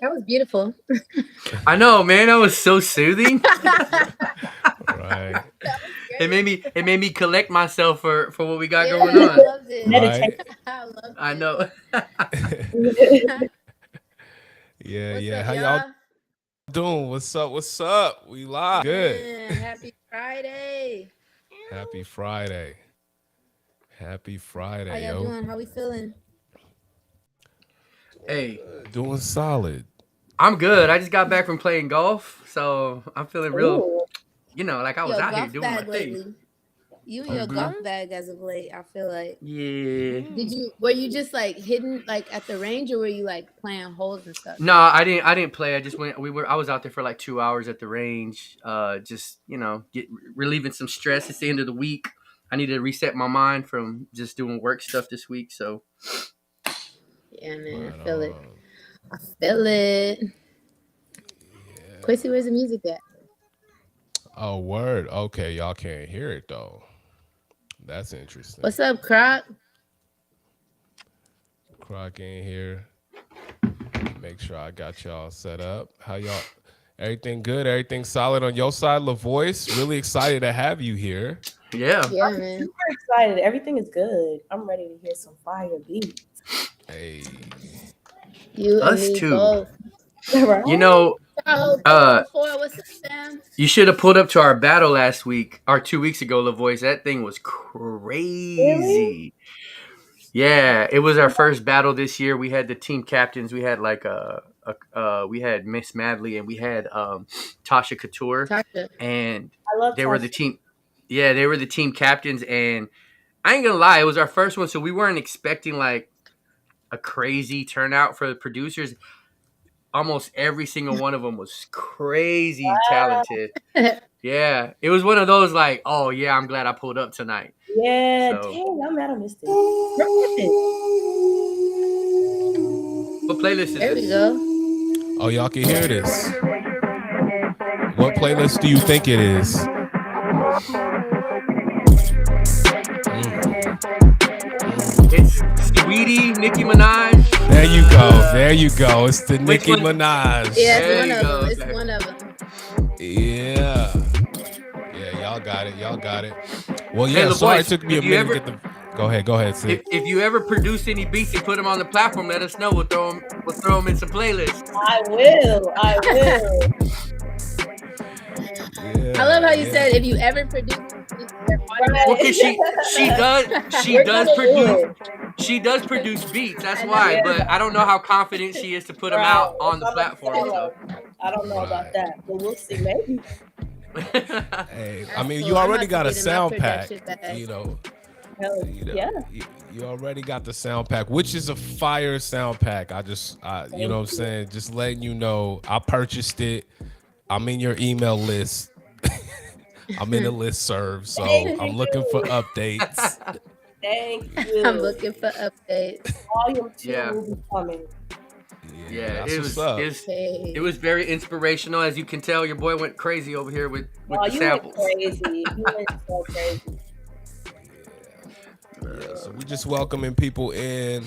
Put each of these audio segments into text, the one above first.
That was beautiful. I know, man. That was so soothing. Right. That was It made me collect myself for what we got Yeah, going I on. loved it. Right. I loved I it. know. Yeah, What's yeah. up, How y'all y'all? doing? What's up? What's up? We live. Good. Man, happy Friday. Happy Friday. Happy How Friday, y'all yo. doing? How we feeling? Hey, Doing solid. I'm good. I just got back from playing golf, so I'm feeling real. Ooh. Like I was Yo, out here golf doing my bag thing. lately. You and your Okay. golf bag as of late, I feel like. Yeah. Were you just like hidden like at the range, or were you like playing holes and stuff? No, I didn't play. I just went. I was out there for like 2 hours at the range. Just relieving some stress. It's the end of the week. I need to reset my mind from just doing work stuff this week. So Yeah, man, Right I feel it. on. I feel it. Quincy, where's the music at? Oh, word. Okay, y'all can't hear it though. That's interesting. What's up, Croc? Croc in here. Make sure I got y'all set up. How y'all? Everything good? Everything solid on your side? Lavoyce, really excited to have you here. yeah, Yeah, man. Super excited. Everything is good. I'm ready to hear some fire beats. Hey. You and us me too. both. Right? You know, Oh, uh, 404. What's up, Sam? you should have pulled up to our battle last week or 2 weeks ago, Lavoice. That thing was Really? crazy. Yeah, it was our first battle this year. We had the team captains. We had we had Miss Madley and we had Tasha Couture, Tasha. and I love they were the Tasha. team. Yeah, they were the team captains, and I ain't gonna lie, it was our first one, so we weren't expecting like a crazy turnout for the producers. Almost every single one of them was crazy talented. Yeah, it was one of those like, oh yeah, I'm glad I pulled up tonight. Yeah, So, dang, I'm mad I missed it. Where is it? what playlist is There we this? go. Oh, y'all can hear this. What playlist do you think it is? It's Sweetie, Nicki Minaj. There you go. There you go. It's the Which Nicki one? Minaj. Yeah, it's There one you of go. them. It's Okay. one of them. Yeah. Yeah, y'all got it. Y'all got it. Well, Hey, yeah, sorry it LaVoice, took me a if you minute to ever get the. Go ahead, Sid. if you ever produce any beats and put them on the platform, let us know. We'll throw them in some playlists. I will. I will. Yeah, I love how you yeah. said if you ever produce they're Well, automatic. cause she We're does gonna do produce it. beats. That's I know. why. Yeah, But I don't know how confident she is to put them right. out If on the I'm a platform. So, I don't know about Right. that, but we'll see. Maybe. Hey, I That's mean, cool. you I'm already about to got a get in my sound pack. production bag. You know, Hell, yeah. you already got the sound pack, which is a fire sound pack. You know what I'm saying? Just letting you know, I purchased it. I'm in your email list. I'm in the list serve, so Thank I'm looking for you. updates. Thank I'm you. looking for updates. Volume 2 yeah, will be coming. Yeah, yeah. that's what's up. Hey. It was very inspirational, as you can tell. Your boy went crazy over here with Oh, the you went samples. crazy. You went so crazy. Yeah, so we just welcoming people in.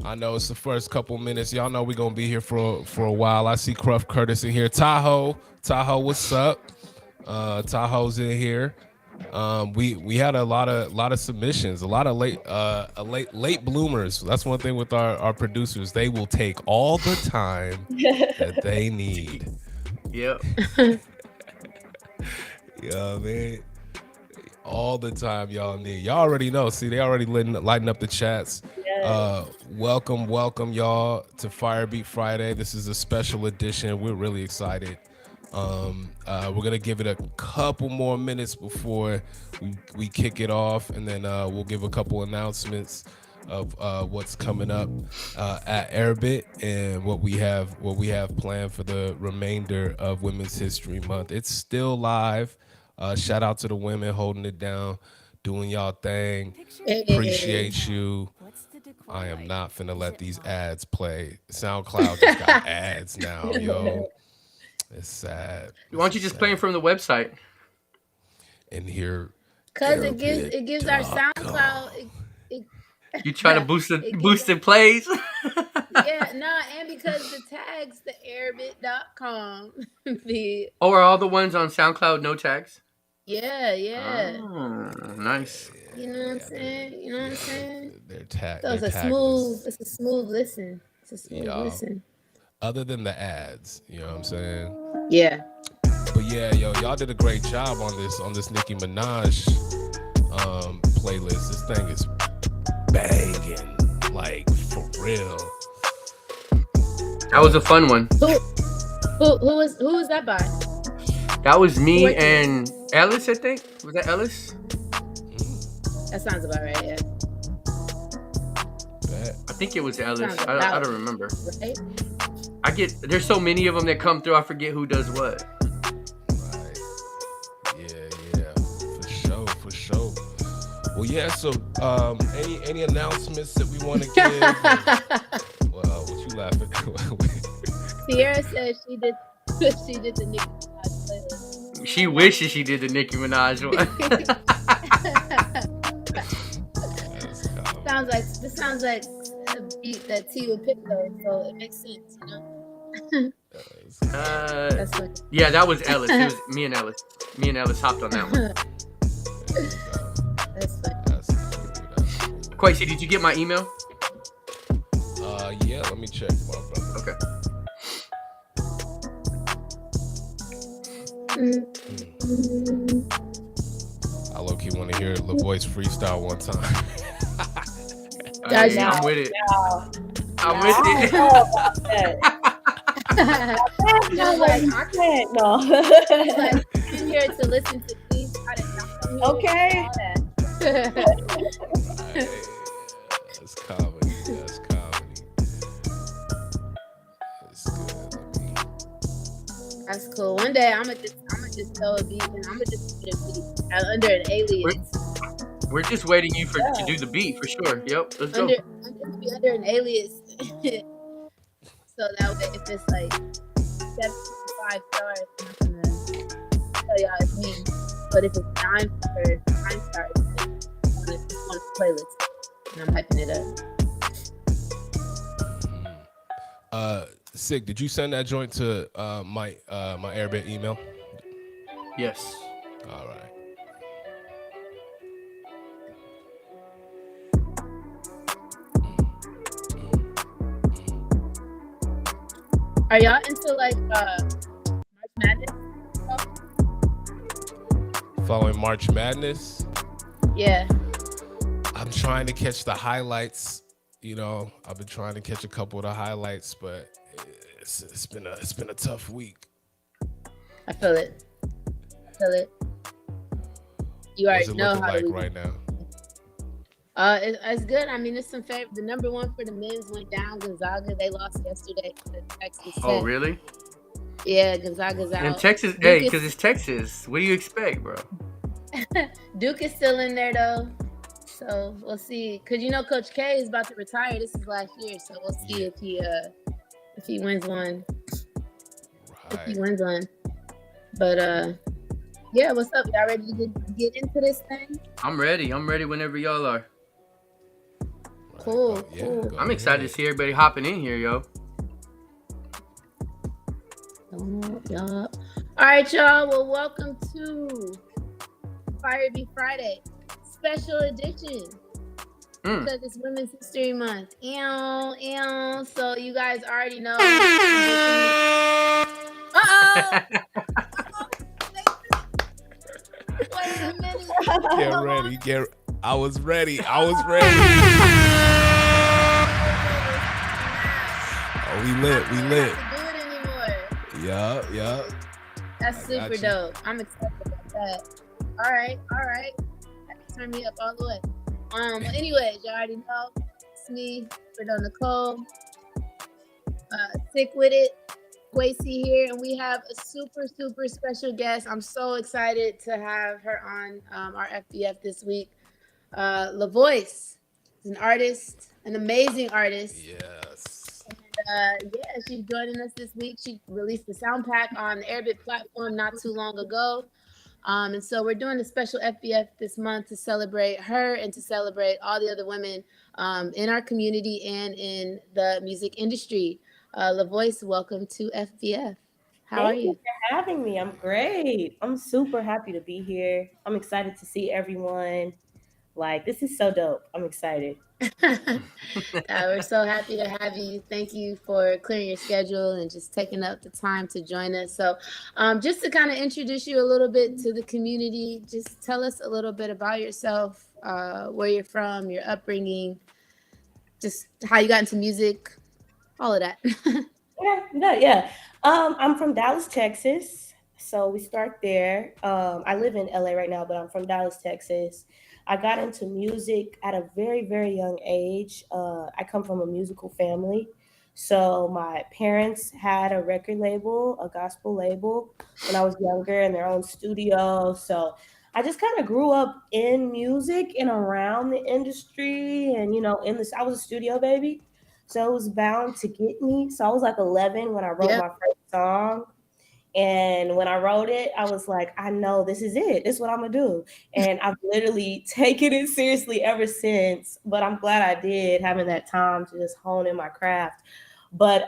I know it's the first couple minutes. Y'all know we're gonna be here for a while. I see Cruff Curtis in here. Tahoe, what's up? Tahoe's in here. We had a lot of submissions, a lot of late bloomers. That's one thing with our producers. They will take all the time that they need. Yep. Yeah, man. All the time y'all need. Y'all already know. See, they already lighting up the chats. Yes. Welcome y'all to Firebeat Friday. This is a special edition. We're really excited. We're gonna give it a couple more minutes before we kick it off, and then we'll give a couple announcements of what's coming up at Airbit and what we have planned for the remainder of Women's History Month. It's still live. Shout out to the women holding it down, doing y'all thing. Hey. Appreciate you. I am not finna let these ads play. SoundCloud just got ads now, yo. It's sad. Why don't you just play them from the website? And here, Cause it gives our SoundCloud. You try to boost It gives the plays. Yeah, nah, and because the tags, the airbit.com. the Oh, are all the ones on SoundCloud no tags? yeah. Oh, nice. You know what I'm saying? You know what I'm saying? They're So it's a tagless. smooth listen. It's a smooth Yeah. listen. Other than the ads, you know what I'm saying? Yeah. But yeah, y'all did a great job on this Nicki Minaj playlist. This thing is banging, like for real. That was a fun one. Who was that by? That was me and Ellis, I think. Was that Ellis? That sounds about right, yeah. I think it was Ellis. Sounds I about don't remember. right. There's so many of them that come through, I forget who does what. Right. Yeah. For sure. Well, yeah, so any announcements that we want to give? Well, what you laughing at? Sierra said she did the Nicki Minaj playlist. She wishes she did the Nicki Minaj one. This sounds like a beat that T would pick though, so it makes sense, you know. That's funny. Yeah, that was Ellis. It was me and Ellis. Me and Ellis hopped on that one. That's funny. That's cool. Quasi, did you get my email? Yeah, let me check, my brother. Okay. I low-key want to hear Lavoyce freestyle one time. Hey, I'm with it. I'm with it. No. Like, I'm here to listen to these. Okay. That's comedy. That's good. That's cool. One day I'm gonna just throw a beat and I'm gonna just put a beat under an alias. We're just waiting you to do the beat for sure. Yep, let's go. I'm gonna be under an alias. So that way, if it's like 7.5 stars, I'm not gonna tell y'all it's me. But if it's 9 stars, it's on a playlist, and I'm hyping it up. Sig, did you send that joint to my Airbit email? Yes. All right. Are y'all into like March Madness? Following March Madness? Yeah. I'm trying to catch the highlights. You know, I've been trying to catch a couple of the highlights, but it's been a tough week. I feel it. You already know how like to right now. It's good. I mean, it's some favorite. The number one for the men's went down. Gonzaga, they lost yesterday to Texas Tech. Oh, really? Yeah, Gonzaga's out. And Texas, because it's Texas. What do you expect, bro? Duke is still in there though, so we'll see. Cause you know Coach K is about to retire. This is last year, so we'll see if he wins one. Right. If he wins one, but yeah. What's up? Y'all ready to get into this thing? I'm ready. Whenever y'all are. Cool. I'm excited to see everybody hopping in here, yo. All right, y'all. Well, welcome to Fire Be Friday special edition because it's Women's History Month. So you guys already know. Wait a minute. Get ready. I was ready. Oh, we lit. I don't have to do it anymore. Yup. That's super dope. I'm excited about that. All right. Turn me up all the way. Anyways, you already know it's me, Fredo Nicole. Sick with it. Quasi here, and we have a super special guest. I'm so excited to have her on our FBF this week. Lavoyce is an artist, an amazing artist. Yes. And she's joining us this week. She released the sound pack on the Airbit platform not too long ago. And so we're doing a special FBF this month to celebrate her and to celebrate all the other women in our community and in the music industry. Lavoyce, welcome to FBF. How are Thank you you? for having me. I'm great. I'm super happy to be here. I'm excited to see everyone. Like, this is so dope. I'm excited. We're so happy to have you. Thank you for clearing your schedule and just taking up the time to join us. So, just to kind of introduce you a little bit to the community, just tell us a little bit about yourself, where you're from, your upbringing, just how you got into music, all of that. Yeah. I'm from Dallas, Texas. So we start there. I live in LA right now, but I'm from Dallas, Texas. I got into music at a very, very young age. I come from a musical family. So my parents had a record label, a gospel label, when I was younger in their own studio. So I just kind of grew up in music and around the industry. And, in this, I was a studio baby. So it was bound to get me. So I was like 11 when I wrote Yep. my first song. And when I wrote it, I was like, I know this is it. This is what I'm going to do. And I've literally taken it seriously ever since. But I'm glad I did, having that time to just hone in my craft. But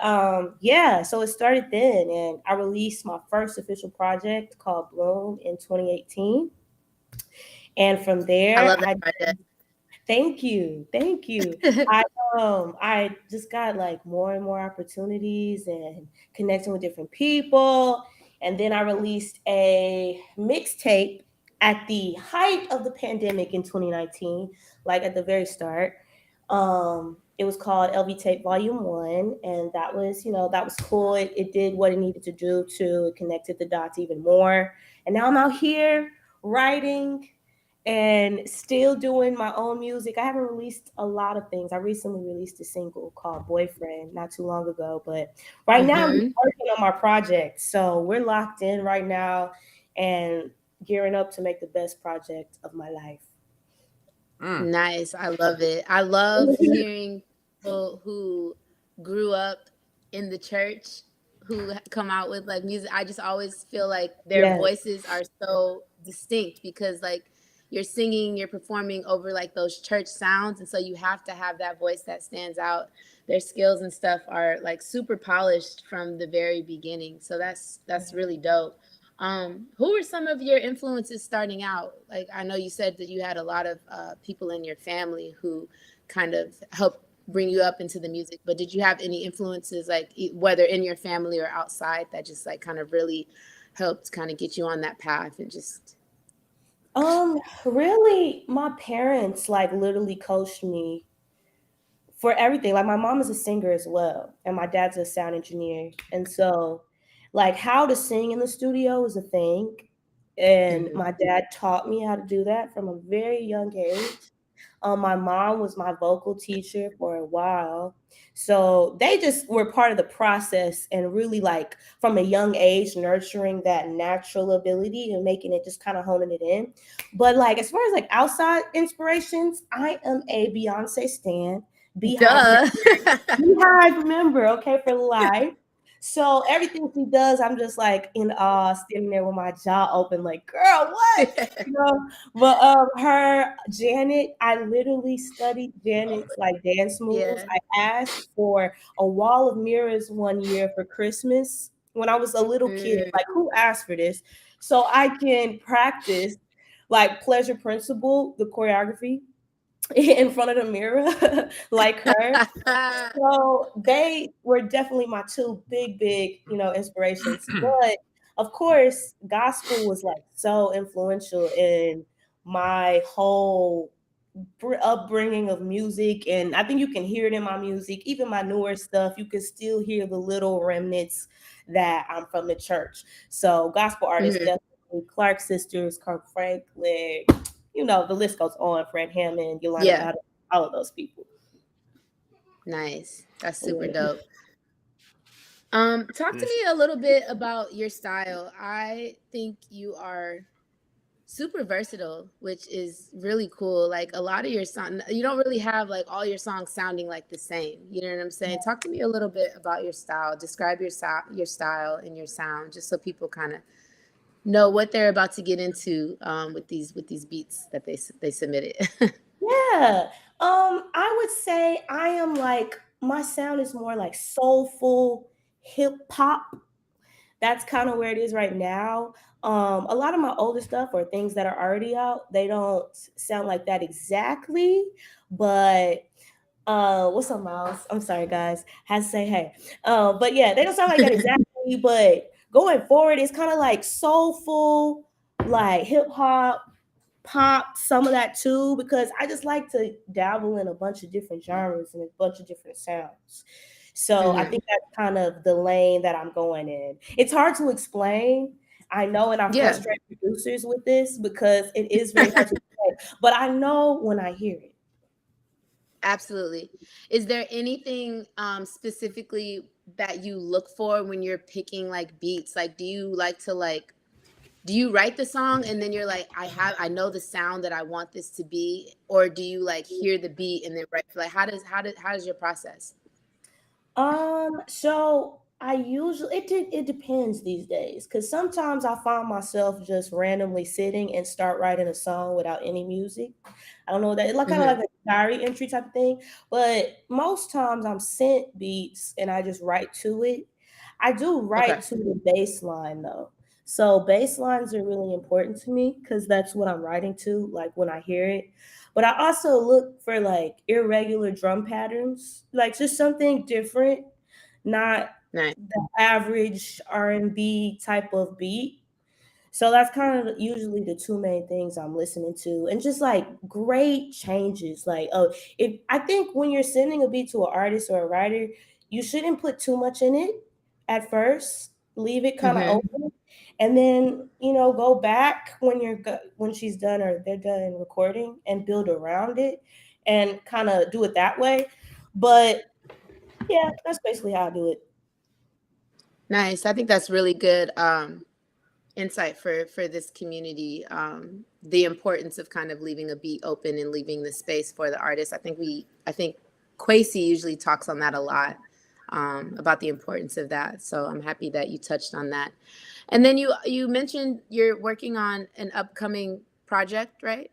yeah, so it started then. And I released my first official project called Bloom in 2018. And from I there, love that project. thank you. Thank you. I I just got like more and more opportunities and connecting with different people. And then I released a mixtape at the height of the pandemic in 2019, like at the very start. It was called LV Tape Volume 1, and that was cool. It did what it needed to do to it connected the dots even more. And now I'm out here writing and still doing my own music. I haven't released a lot of things. I recently released a single called Boyfriend not too long ago, but right now I'm just Hmm. working on my project. So we're locked in right now and gearing up to make the best project of my life. Mm. Nice. I love it. I love hearing people who grew up in the church who come out with like music. I just always feel like their Yeah. voices are so distinct because like you're singing, you're performing over like those church sounds. And so you have to have that voice that stands out. Their skills and stuff are like super polished from the very beginning. So that's really dope. Who were some of your influences starting out? Like, I know you said that you had a lot of people in your family who kind of helped bring you up into the music, but did you have any influences, like whether in your family or outside, that just like kind of really helped kind of get you on that path and just. Really, my parents like literally coached me for everything. Like my mom is a singer as well, and my dad's a sound engineer. And so, like how to sing in the studio is a thing. And Mhm. my dad taught me how to do that from a very young age. My mom was my vocal teacher for a while. So they just were part of the process and really like from a young age nurturing that natural ability and making it just kind of honing it in. But like as far as like outside inspirations, I am a Beyonce stan. Beehive Duh. Beehive member, okay, for life. So everything she does, I'm just like in awe, standing there with my jaw open, like, girl, what? You know? But her Janet, I literally studied Janet's like dance moves. Yeah. I asked for a wall of mirrors one year for Christmas when I was a little kid. Mm. Like, who asked for this? So I can practice like pleasure principle, the choreography in front of the mirror like her. So they were definitely my two big, inspirations. But of course, gospel was like so influential in my whole upbringing of music. And I think you can hear it in my music, even my newer stuff. You can still hear the little remnants that I'm from the church. So gospel artists Mhm. definitely Clark Sisters, Kirk Franklin, the list goes on. Fred Hammond, Yolanda Yeah. Adams, all of those people. Nice. That's super Yeah. dope. Talk to me a little bit about your style. I think you are super versatile, which is really cool. Like a lot of your song, you don't really have like all your songs sounding like the same. You know what I'm saying? Talk to me a little bit about your style. Describe your style and your sound, just so people kind of know what they're about to get into with these beats that they submitted. Yeah. I would say I am like my sound is more like soulful hip hop. That's kind of where it is right now. A lot of my older stuff or things that are already out, they don't sound like that exactly. But what's up, Miles? I'm sorry, guys. Had to say hey. But yeah, they don't sound like that exactly. But going forward, it's kind of like soulful, like hip hop, pop, some of that too, because I just like to dabble in a bunch of different genres and a bunch of different sounds. So I Hmm. think that's kind of the lane that I'm going in. It's hard to explain. I know, and I Yeah. frustrate producers with this because it is very hard to explain. But I know when I hear it. Absolutely. Is there anything specifically that you look for when you're picking like beats? Like, do you like to like do you write the song and then you're like, I know the sound that I want this to be, or do you like hear the beat and then write? Like, how does your process? So I usually it depends these days because sometimes I find myself just randomly sitting and start writing a song without any music. I don't know that like kind of Hmm. like a diary entry type of thing, but most times I'm sent beats and I just write to it. I do write Okay. to the bass line though. So bass lines are really important to me because that's what I'm writing to, like when I hear it. But I also look for like irregular drum patterns, like just something different, not Nice. the average R&B type of beat. So that's kind of usually the two main things I'm listening to, and just like great changes. Like, oh, if I think when you're sending a beat to an artist or a writer, you shouldn't put too much in it at first. Leave it kind of Hmm. open, and then go back when when she's done or they're done recording and build around it, and kind of do it that way. But yeah, that's basically how I do it. Nice. I think that's really good insight for this community. The importance of kind of leaving a beat open and leaving the space for the artist. I think Quasi usually talks on that a lot, about the importance of that. So I'm happy that you touched on that. And then you mentioned you're working on an upcoming project, right?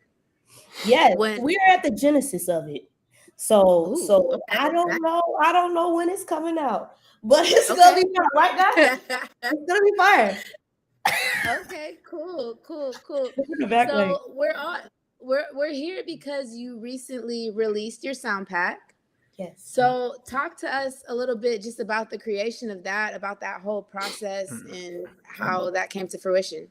Yes, When we're at the genesis of it. So Ooh, so okay. I don't know when it's coming out, but it's gonna Okay. be fire, right guys? It's gonna be fire. Okay, cool, cool, cool. Look at the back way. So we're here because you recently released your sound pack. Yes. So talk to us a little bit just about the creation of that, about that whole process and how that came to fruition.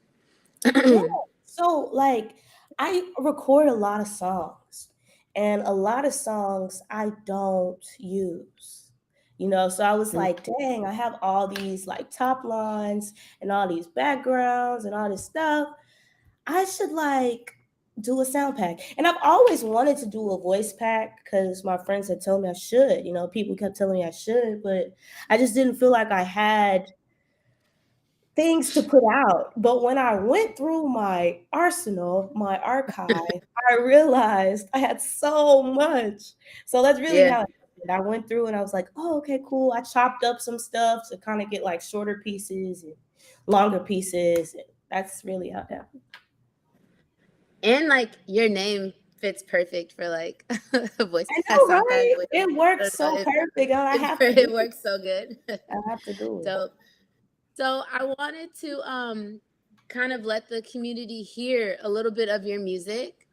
Yeah. So like I record a lot of songs and a lot of songs I don't use. So I was like, dang, I have all these like top lines and all these backgrounds and all this stuff. I should like do a sound pack. And I've always wanted to do a voice pack because my friends had told me I should. People kept telling me I should, but I just didn't feel like I had things to put out. But when I went through my arsenal, my archive, I realized I had so much. So that's really Yeah. how it happened. I went through and I was like, oh, okay, cool. I chopped up some stuff to kind of get like shorter pieces and longer pieces. And that's really how it happened. And like your name fits perfect for like a voice I pass, know, sound pass right? voice. It I works don't know so perfect. I have to do it it. works so good. I have to do it. Dope. So I wanted to kind of let the community hear a little bit of your music.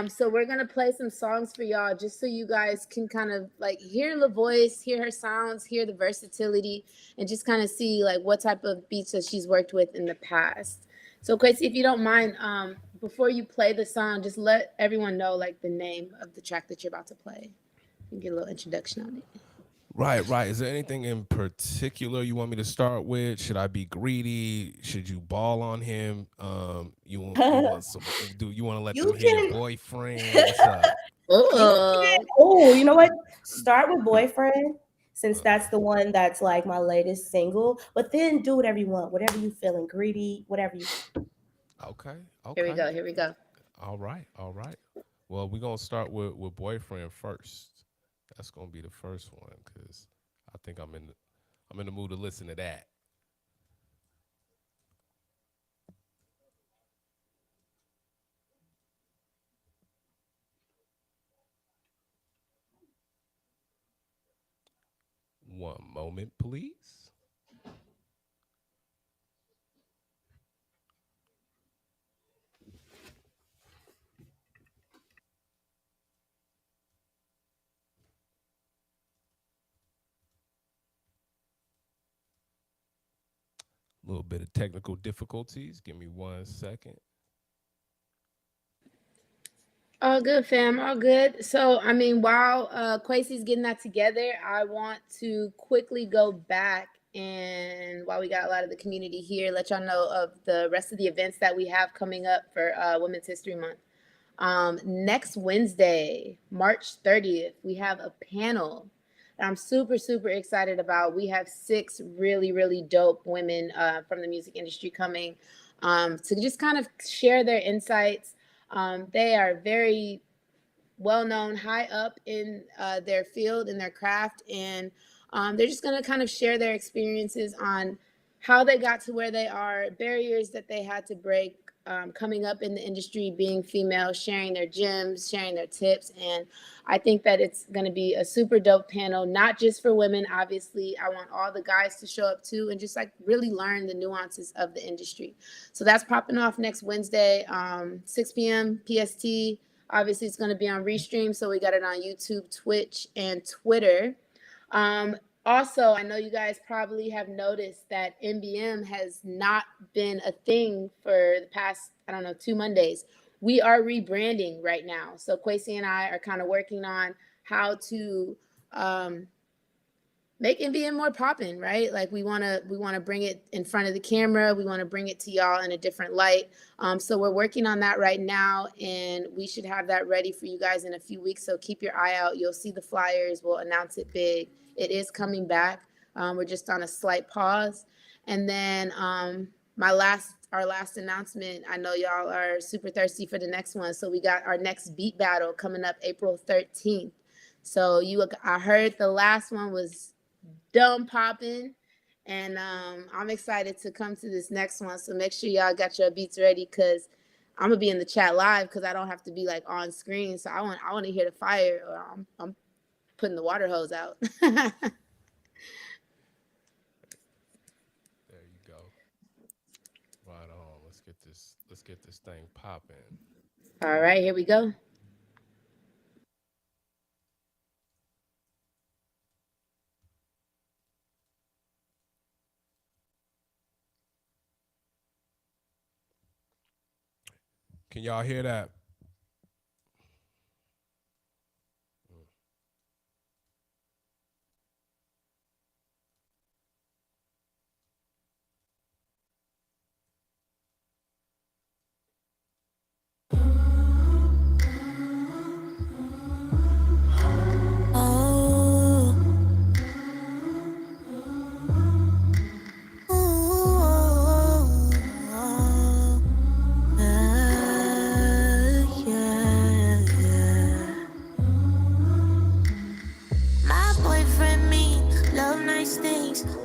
So we're gonna play some songs for y'all just so you guys can kind of like hear Lavoyce, hear her sounds, hear the versatility, and just kind of see like what type of beats that she's worked with in the past. So Quincy, if you don't mind, before you play the song, just let everyone know like the name of the track that you're about to play and get a little introduction on it. Right, right. Is there anything in particular you want me to start with? Should I be greedy? Should you ball on him? You want some? Do you want to let them You hear can. boyfriend? What's up? You can. Oh, Oh, you know what? Start with Boyfriend, since that's the one that's like my latest single. But then do whatever you want, whatever you feeling greedy, whatever you. Okay, here we okay. go. Here we go. All right, all right. Well, we're gonna start with boyfriend first. That's gonna be the first one because I think I'm in the mood to listen to that. One moment, please. A little bit of technical difficulties. Give me 1 second. All good, fam. All good. So, I mean, while Quasi's getting that together, I want to quickly go back and while we got a lot of the community here, let y'all know of the rest of the events that we have coming up for Women's History Month. Next Wednesday, March 30th, we have a panel that I'm super, super excited about. We have 6 really, really dope women from the music industry coming to just kind of share their insights. They are very well known, high up in their field, in their craft, and they're just going to kind of share their experiences on how they got to where they are, barriers that they had to break coming up in the industry, being female, sharing their gems, sharing their tips. And I think that it's going to be a super dope panel, not just for women. Obviously, I want all the guys to show up too and just like really learn the nuances of the industry. So that's popping off next Wednesday, 6 p.m. PST. Obviously, it's going to be on Restream, so we got it on YouTube, Twitch, and Twitter. Also, I know you guys probably have noticed that MBM has not been a thing for the past, 2 Mondays. We are rebranding right now. So Quasi and I are kind of working on how to make MBM more poppin', right? Like we want to bring it in front of the camera. We want to bring it to y'all in a different light. So we're working on that right now, and we should have that ready for you guys in a few weeks. So keep your eye out. You'll see the flyers. We'll announce it big. It is coming back. We're just on a slight pause. And then our last announcement, I know y'all are super thirsty for the next one. So we got our next beat battle coming up April 13th. So I heard the last one was dumb popping, and I'm excited to come to this next one. So make sure y'all got your beats ready, because I'm gonna be in the chat live because I don't have to be like on screen. So I want to hear the fire, or I'm putting the water hose out. There you go. Right on. Let's get this thing popping. All right, here we go. Can y'all hear that?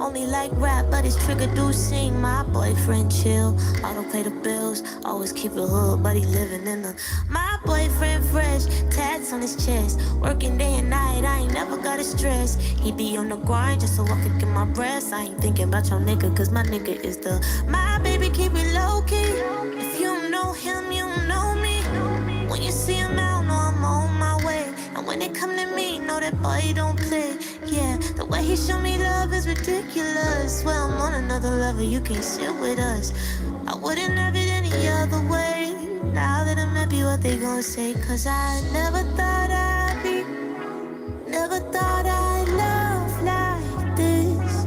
Only like rap, but his trigger do sing. My boyfriend chill, I don't pay the bills. Always keep it hood, but he living in the. My boyfriend fresh, tats on his chest. Working day and night, I ain't never got a stress. He be on the grind just so I could get my breath. I ain't thinking about your nigga, cause my nigga is the. My baby keep it low key. If you don't know him, you don't know me. When you see him out, know I'm on my way. And when they come to me, know that boy don't play. Yeah, the way he show me love is ridiculous. Well, I'm on another level, you can't sit with us. I wouldn't have it any other way. Now that I'm happy, what they gon' say? Cause I never thought I'd be, never thought I'd love like this.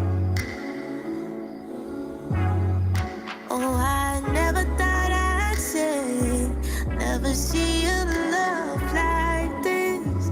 Oh, I never thought I'd say, never see a love like this.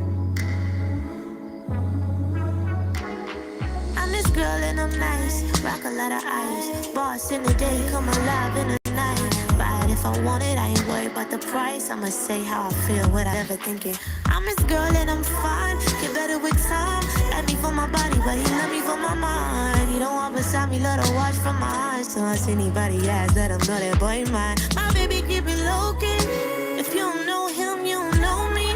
I'm this girl and I'm nice, rock a lot of ice. Boss in the day, come alive in the night. Buy it if I want it, I ain't worried about the price. I'ma say how I feel without ever thinking. I'm this girl and I'm fine, get better with time. Let me for my body, but he love me for my mind. He don't want beside me, let her watch from my eyes. So I see anybody ask, let him know that boy mine. My baby keep it low key. If you don't know him, you don't know me.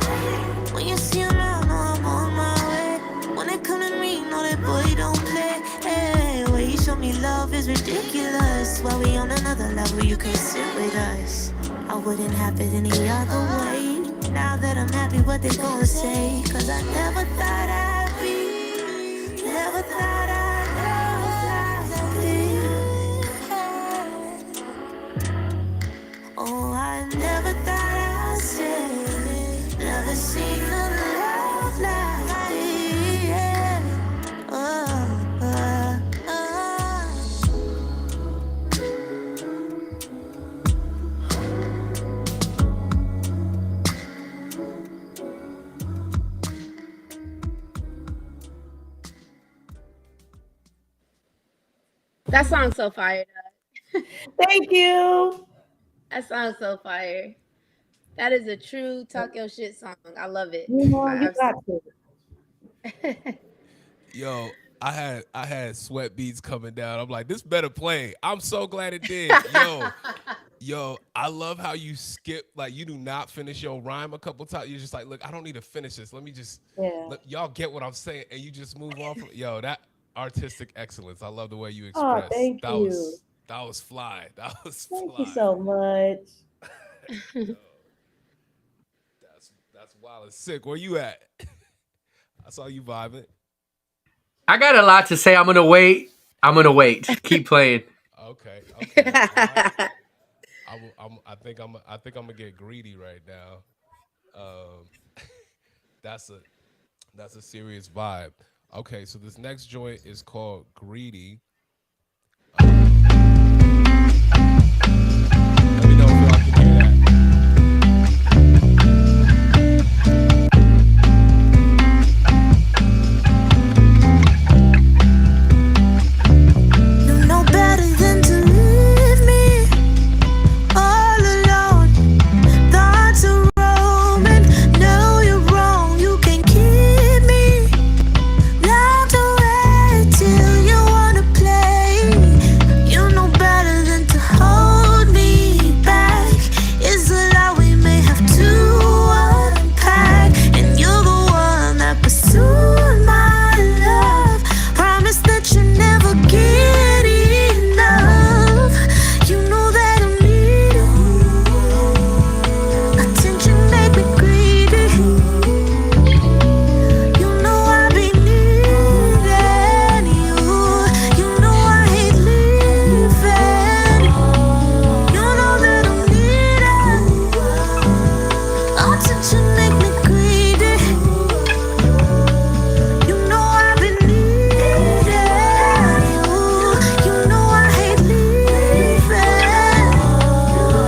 When you see him out, know I'm on my way. When they come to me, know that boy don't love is ridiculous. While we on another level, you can't sit with us. I wouldn't have it any other way. Now that I'm happy, what they gonna say? Cause I never thought I'd be, never thought I'd love like this. Oh, I never thought I'd say, never seen a love like this. Oh, oh, oh. That song's so fire. Thank you. That song's so fire. That is a true talk your shit song. I love it. You know, I you got absolutely. to. Yo, I had sweat beats coming down. I'm like, this better play. I'm so glad it did. Yo, I love how you skip, like you do not finish your rhyme a couple times. You're just like, look, I don't need to finish this. Let me just let y'all get what I'm saying, and you just move on from that artistic excellence. I love the way you Oh, express. thank that you. was fly. That was Thank fly. you so much. Yo, that's wild and sick. Where you at? I saw you vibing. I got a lot to say. I'm gonna wait. Keep playing. Okay. All right. I think I'm gonna get greedy right now. That's a serious vibe. Okay, so this next joint is called Greedy. Let me know if y'all can hear that. You know better than to leave me all alone. Thoughts are roaming. No, you're wrong. You can keep me locked away till you wanna play. You know better than to hold me back. It's a lie we may have to unpack. And you're the one that pursued my love. Promise that you never get enough. You know that I need attention, make me greedy. You know I be needing you. You know I hate leaving. You know that I'm needing attention, make me greedy. You know I've been needing you. You know I hate leaving.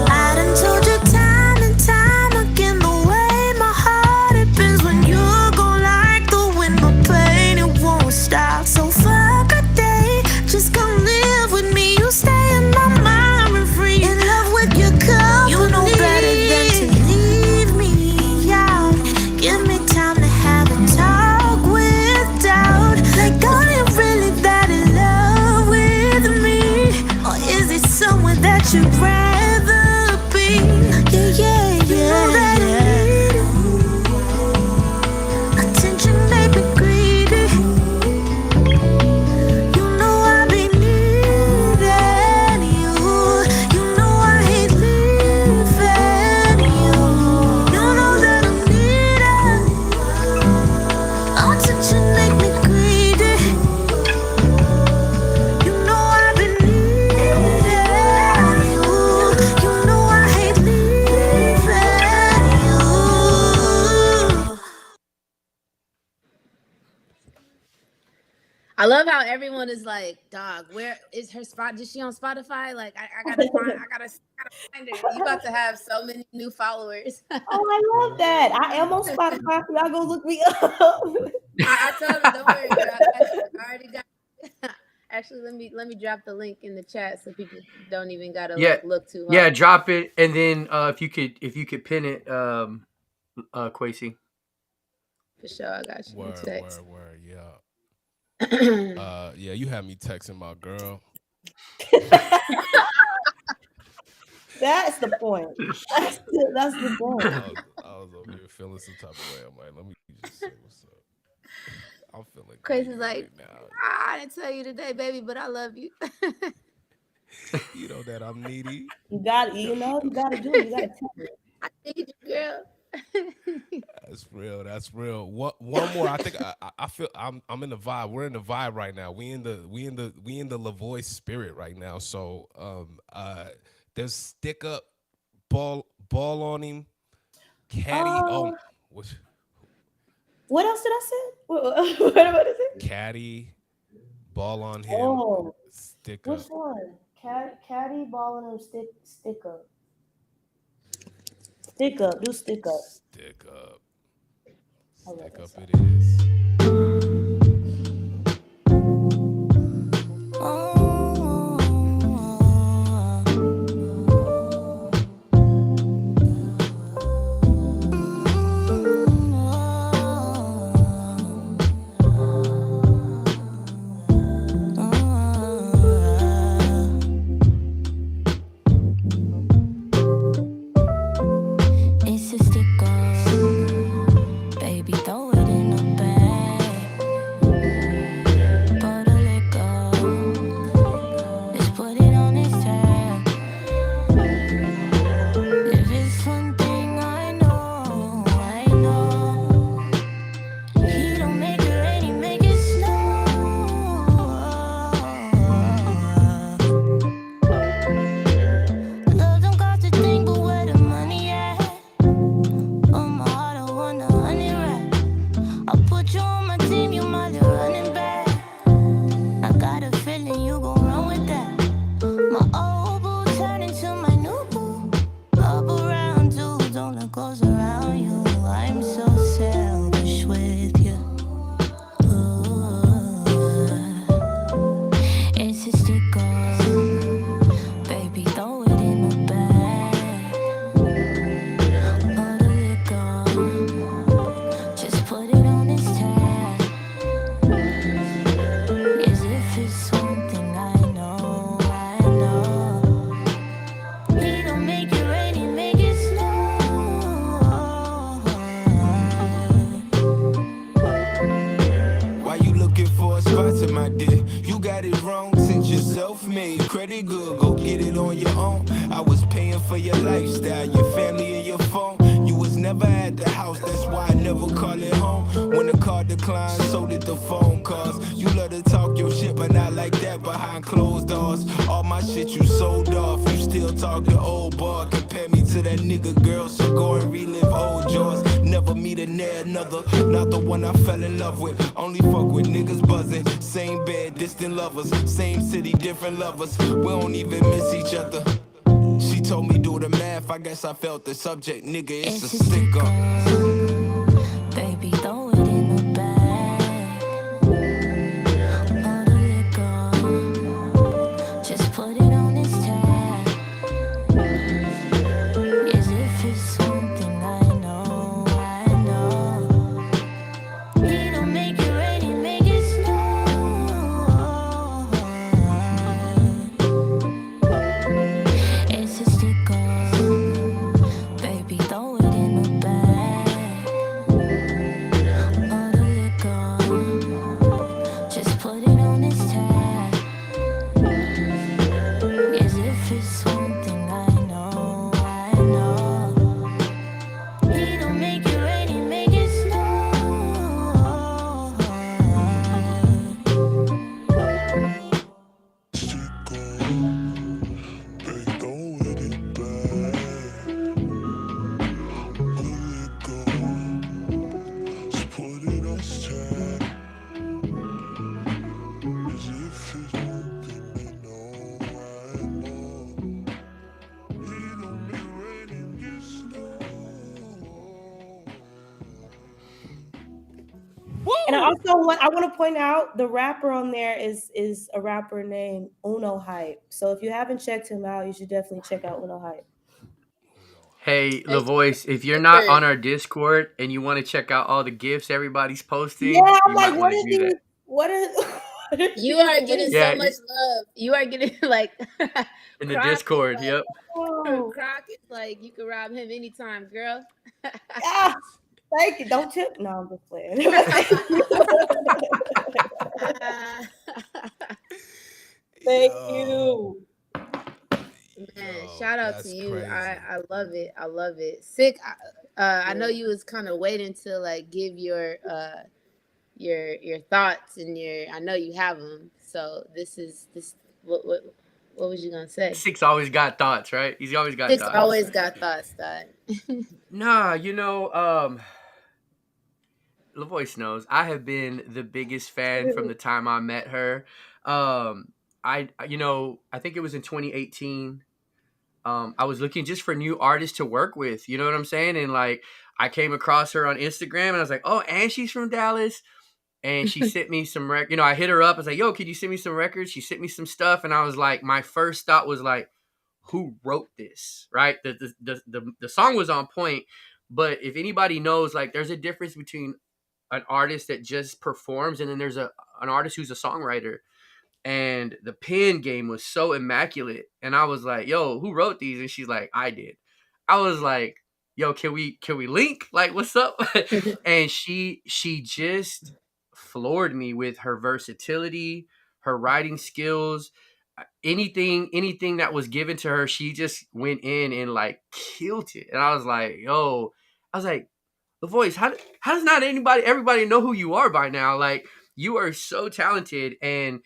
I done told you time and time again the way my heart it bends when you're gone like the wind. My pain it won't stop. So fuck a day, just come live with me. You stay in my mind, we're free. In love with your company. You know better than to leave me out. Give me time to have a talk without. Like, are you really that in love with me? Or is it somewhere that you'd rather be? Yeah. You know that I need attention, make me greedy. You know I be needing you. You know I hate leaving you. You know that I'm needing attention, make me greedy. You know I've been needing you. You know I hate leaving you. I love how everyone is like, dog, where is her spot? Is she on Spotify? Like, I gotta find her. You about to have so many new followers. Oh, I love that. I am on Spotify. Y'all go look me up. I told her, don't worry, girl. I got you. I already got you. Actually, let me drop the link in the chat so people don't even gotta Yeah, like look too hard. yeah. Drop it, and then if you could pin it, Quasi. For sure, I got you. Word. Yeah. Yeah, you had me texting my girl. That's the point. That's the point. I was over here feeling some type of way. I'm like, let me just say what's up. I'm feeling Chris great is like, right now. I didn't tell you today, baby, but I love you. You know that I'm needy. You got it. You know, you got to do it. You got to tell me. I need you, girl. That's real. That's real. One more. I think I feel I'm in the vibe. We're in the vibe right now. We in the Lavoyce spirit right now. So there's stick up, ball on him, caddy. Which What else did I say? What is it? caddy, ball on him, Oh, stick which up. one? Caddy, ball on him, stick up. Stick up. Do stick up. Stick up. I love Stick that up song. it is. It's a sticker, baby, throw it in the bag. Pour the liquor, let's put it on his tab. If it's one thing I know, he don't make it rain, he make it snow. Love don't cost a thing, but where the money at? Oh, my heart, I want 100 racks. I'll put you on my team, you my little running back. I got a feeling you gon' run with that. My old boo turn into my new boo. Up around two, don't look close around you. I'm so selfish with you. It's a sticker, baby, throw it in the bag. Pour the liquor, just put it on his tab. As if it's something I know. He don't make it rain, he make it snow. Why you looking for a spot to my dick? You got it wrong since you're self-made. Credit good, go get it on your own. I was paying for your lifestyle, your family and your phone. You was never at the house, that's why I never call it home. When the call declined, so did the phone calls. You love to talk your shit, but not like that behind closed doors. All my shit you sold off, you still talk the old boy. Compare me to that nigga girl, so go and relive old joys. Never meet another, not the one I fell in love with. Only fuck with niggas buzzing. Same bed, distant lovers. Same city, different lovers. We don't even miss each other. She told me do the math, I guess I felt the subject. Nigga, it's a sticker. Baby, throw it in the bag. Pour the liquor, just put it on his tab. As if it's something I know. He don't make it rain, he make it snow. It's a sticker, baby, throw it in the bag. Pour the liquor, just put it on his tab. As if it's something I know. He don't make it rain, he make it snow. And I want to point out the rapper on there is a rapper named Uno Hype. So if you haven't checked him out, you should definitely check out Uno Hype. Hey, Lavoyce, if you're not on our Discord and you want to check out all the gifs everybody's posting, Yeah, I'm you like, might what want to is do he? that. What is? You are getting Yeah, so much love. You are getting like in the Croc Discord, is yep. like, Croc is like you can rob him anytime, girl. Ah, Thank you. Don't tip. No, I'm just playing. Thank you. Man, Yo, shout out to that's you. crazy. I love it. I love it. Sick. I know you was kind of waiting to like give your thoughts and your. I know you have them. So this is this. What was you gonna say? Six always got thoughts, right? He's always got Six thoughts. always got thoughts. That. Nah, Lavoyce knows I have been the biggest fan from the time I met her. I think it was in 2018. I was looking just for new artists to work with. You know what I'm saying? And like, I came across her on Instagram, and I was like, oh, and she's from Dallas. And she sent me some I hit her up. I was like, yo, could you send me some records? She sent me some stuff, and I was like, my first thought was like, who wrote this? Right? The song was on point, but if anybody knows, like, there's a difference between an artist that just performs, and then there's an artist who's a songwriter. And the pen game was so immaculate, and I was like, yo, who wrote these? And she's like, I did. I was like, yo, can we link? Like, what's up? And she just floored me with her versatility, her writing skills. Anything that was given to her, she just went in and like killed it. And I was like, yo, I was like, Lavoyce, how does not everybody know who you are by now? Like, you are so talented. And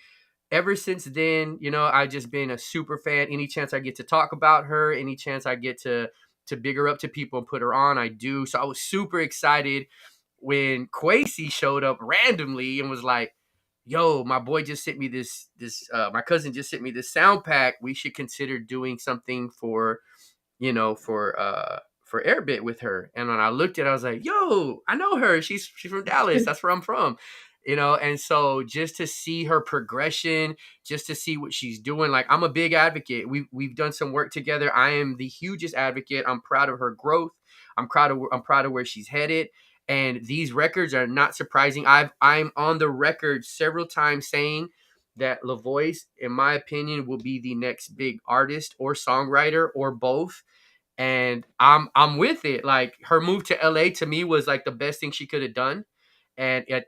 ever since then, I just been a super fan. Any chance I get to talk about her, any chance I get to big her up to people and put her on, I do. So I was super excited when Kwesi showed up randomly and was like, yo, my boy just sent me this my cousin just sent me this sound pack. We should consider doing something for Airbit with her. And when I looked at it, I was like, yo, I know her. She's from Dallas. That's where I'm from. And so just to see her progression, just to see what she's doing, like, I'm a big advocate. We've done some work together. I am the hugest advocate. I'm proud of her growth. I'm proud of where she's headed. And these records are not surprising. I'm on the record several times saying that Lavoyce, in my opinion, will be the next big artist or songwriter or both. And I'm with it. Like, her move to LA to me was like the best thing she could have done. And I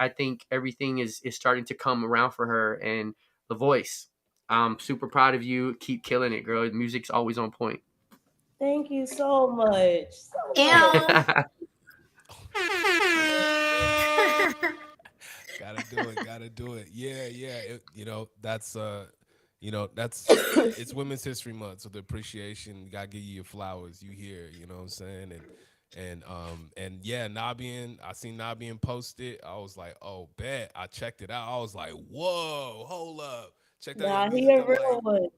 think everything is starting to come around for her. And Lavoyce, I'm super proud of you. Keep killing it, girl. Music's always on point. Thank you so much. Gotta do it. Yeah. That's it's Women's History Month, so the appreciation, gotta give you your flowers. You here, you know what I'm saying? And yeah, Nabian, I seen Nabian posted. I was like, oh, bet. I checked it out. I was like, whoa, hold up. Checked out your Nah, he music. a I'm real like, one.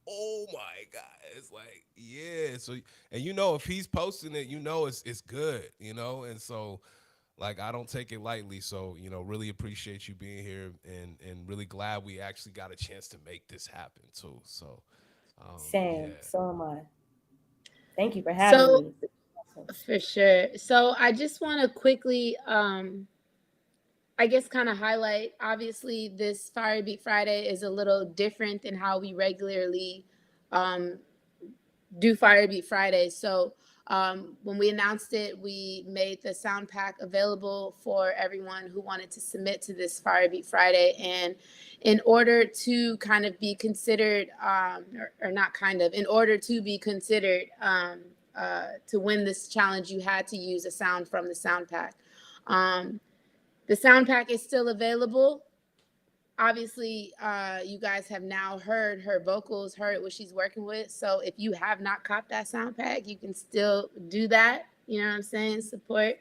oh my God. It's like, yeah. So, and if he's posting it, it's good, and so, like, I don't take it lightly. So, really appreciate you being here, and really glad we actually got a chance to make this happen too. So, Same. yeah. So am I. Thank you for having me. For sure. So I just want to quickly, I guess, kind of highlight, obviously, this Fire Beat Friday is a little different than how we regularly do Fire Beat Friday. So when we announced it, we made the sound pack available for everyone who wanted to submit to this Fire Beat Friday. And in order to kind of be considered, in order to be considered to win this challenge, you had to use a sound from the sound pack. The sound pack is still available. Obviously, you guys have now heard her vocals, heard what she's working with. So if you have not copped that sound pack, you can still do that. You know what I'm saying? Support.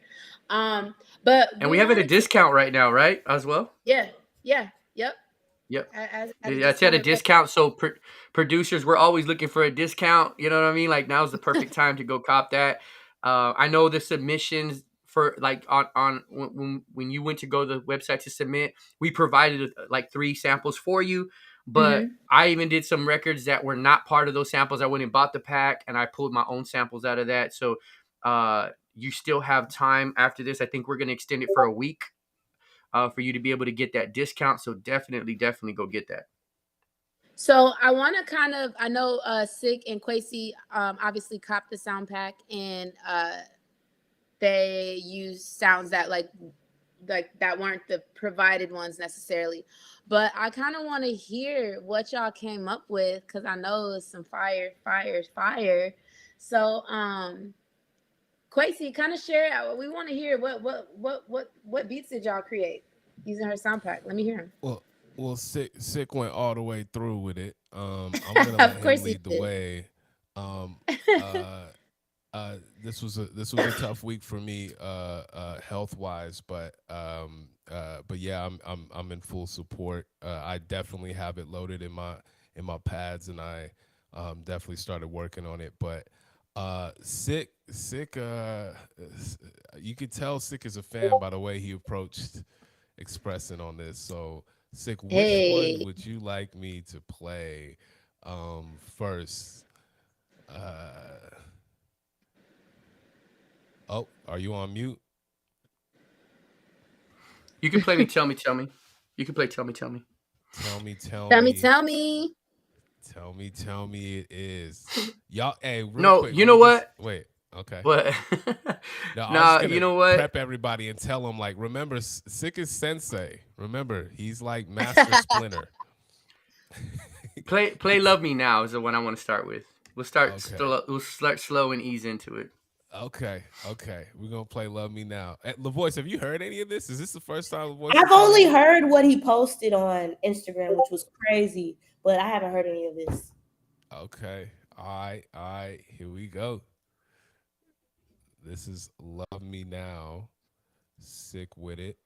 But we have it a discount right now, right? As well. Yep. It's at a discount. So producers, we're always looking for a discount. You know what I mean? Like, now's the perfect time to go cop that. I know the submissions for, like, on when you went to go to the website to submit, we provided like 3 samples for you. But I even did some records that were not part of those samples. I went and bought the pack, and I pulled my own samples out of that. So you still have time after this. I think we're going to extend it for a week for you to be able to get that discount. So definitely go get that. So I want to I know Sick and Kwesi obviously copped the sound pack, and they use sounds that like that weren't the provided ones necessarily. But I kind of want to hear what y'all came up with, because I know it's some fire. So Quasi, kind of share. We want to hear what beats did y'all create using her sound pack. Let me hear him. Well, Sick went all the way through with it. I'm gonna let Of him course he lead the did. way. Um, this was a tough week for me, health wise, but yeah, I'm in full support. I definitely have it loaded in my pads, and I definitely started working on it. But Sick, you could tell Sick is a fan by the way he approached expressing on this. So Sick, which one would you like me to play first? Oh, are you on mute? You can play me. Tell me. You can play. Tell me. Tell me. Tell me. Tell me it is. Y'all, hey, real No, quick. you know what? Wait, okay. What? No, I was Nah, gonna you know what? prep everybody and tell them, like, remember, Sick is Sensei. Remember, he's like Master Splinter. Play Love Me Now is the one I want to start with. We'll start Okay. we'll start slow and ease into it. Okay. We're gonna play Love Me Now. Lavoyce, have you heard any of this? Is this the first time Lavoyce? I've only heard what he posted on Instagram, which was crazy, but I haven't heard any of this. Okay. All right. Here we go. This is Love Me Now. Sick with it.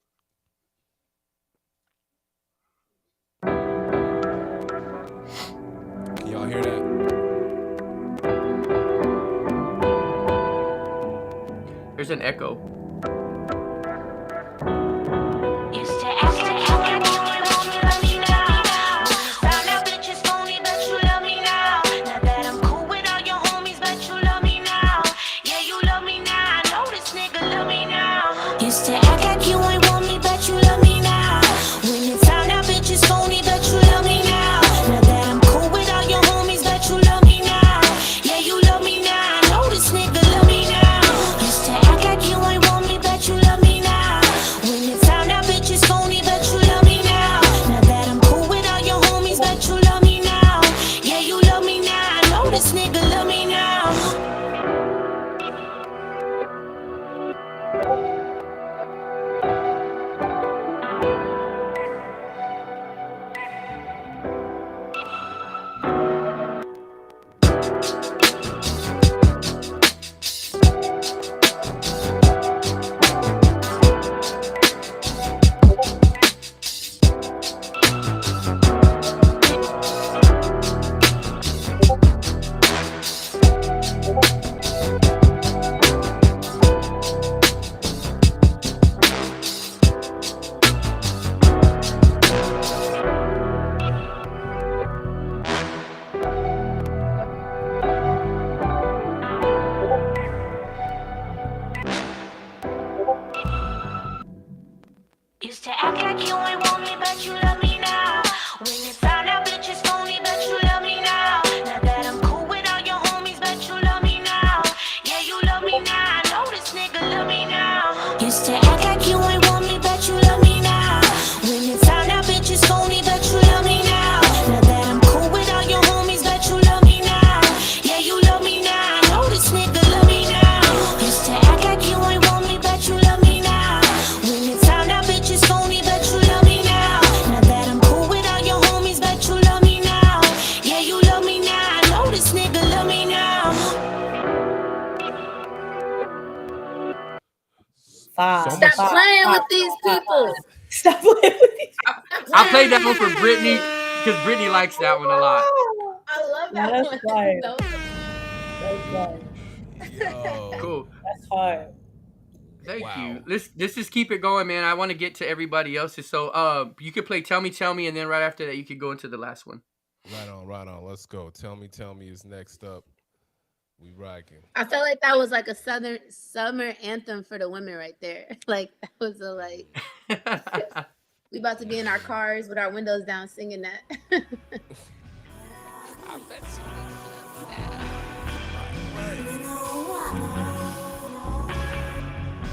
Can y'all hear that? There's an echo. Used to act like you ain't want me, but you love me now. When you found out bitches phony, but you love me now. Now that I'm cool with all your homies, but you love me now. Yeah, you love me now. I know this nigga love me now. Used to act like you ain't want me, but you love me now. When you found out bitches phony, but you love me now. Now that I'm cool with all your homies, but you love me now. Yeah, you love me now. I know this nigga love me now. Used to act like you ain't want me, but you love me now. When you found out bitches phony, but you love me now. Now that I'm cool with all your homies, but you love me now. Yeah, you love me now. I know this nigga love me now. Stop playing with these people. Stop playing with these people. I played that one for Brittany because Brittany likes that one a lot. I love that That's one. fire. No. That's fire. Yo. Cool. That's hard. Thank Wow. you. Let's just keep it going, man. I want to get to everybody else's. So you could play Tell Me, and then right after that you could go into the last one. Right on. Let's go. Tell me is next up. We rocking. I felt like that was like a summer anthem for the women right there. Like that was a like we about to be in our cars with our windows down singing that. I bet you.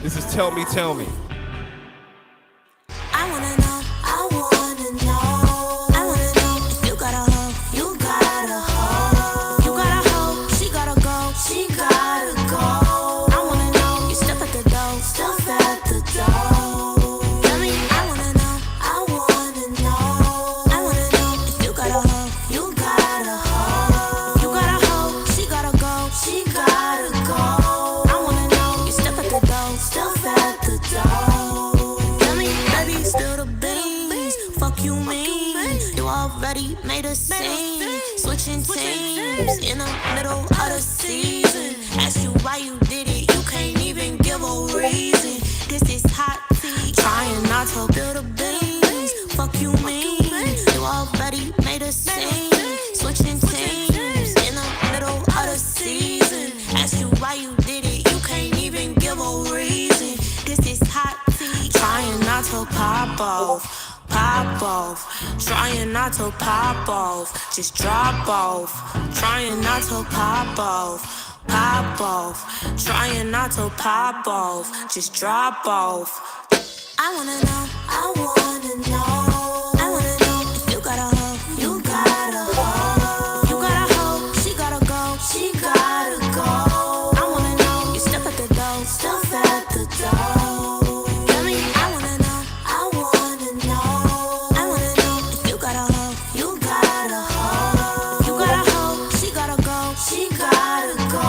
This is Tell Me, Tell Me. I wanna know, I wanna know, I wanna know if you got a hoe, you got a hoe, you got a hoe, she gotta go, she gotta go. I wanna know, you step at the door, step at the door. Tell me, I wanna know, I wanna know, I wanna know if you got a hoe, you got a hoe, you got a hoe, she gotta go, she gotta go. I wanna know, you step at the door, step at the door. Tell me, baby, still the beans. Fuck you mean? You already made a scene. Switching teams in the middle of the season. Ask you why you did it, you can't even give a reason. This is hot tea, trying not to build a beans. Fuck you mean? You already made a scene. Switching teams in the middle of the season. Ask you why you did it, you can't even give a reason. This is hot tea, trying not to pop off, pop off. Trying not to pop off, just drop off. Trying not to pop off, pop off. Trying not to pop off, just drop off. I wanna know, I wanna know, I wanna know if you got a hoe, you got a hoe, you got a hoe, she gotta go, she gotta go. I wanna know, you step at the door, step at the door. Tell me, I wanna know, I wanna know, I wanna know if you got a hoe, you got a hoe, you got a hoe, she gotta go, she gotta go.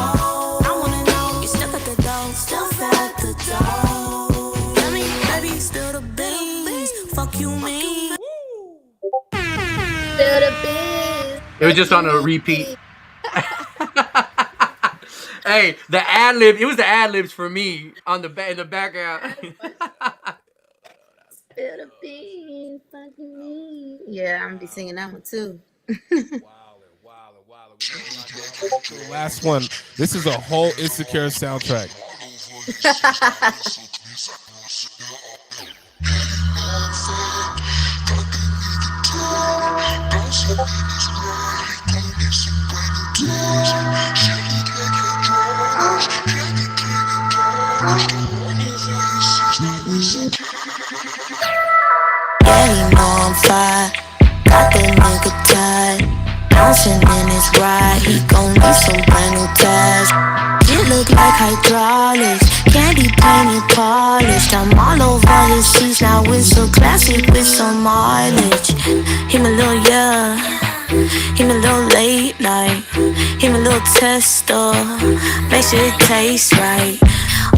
I wanna know, you step at the door, step at the door. Tell me, baby, still the beans. Fuck you mean? Still the biz. It was just on a repeat. Hey, the ad lib. It was the ad libs for me on the in the background. Spill the beans, fucking me. Yeah, I'm gonna be singing that one too. Last one. This is a whole Insecure soundtrack. Yeah, you know I'm fly. Got that nigga tied. Bouncing in his ride. He gon' need some brand new ties. It look like hydraulics. Candy painted polished. I'm all over his seats. Now it's a classic with some mileage. Him a little, yeah. Him a little late night. Him a little tester. Make sure it tastes right.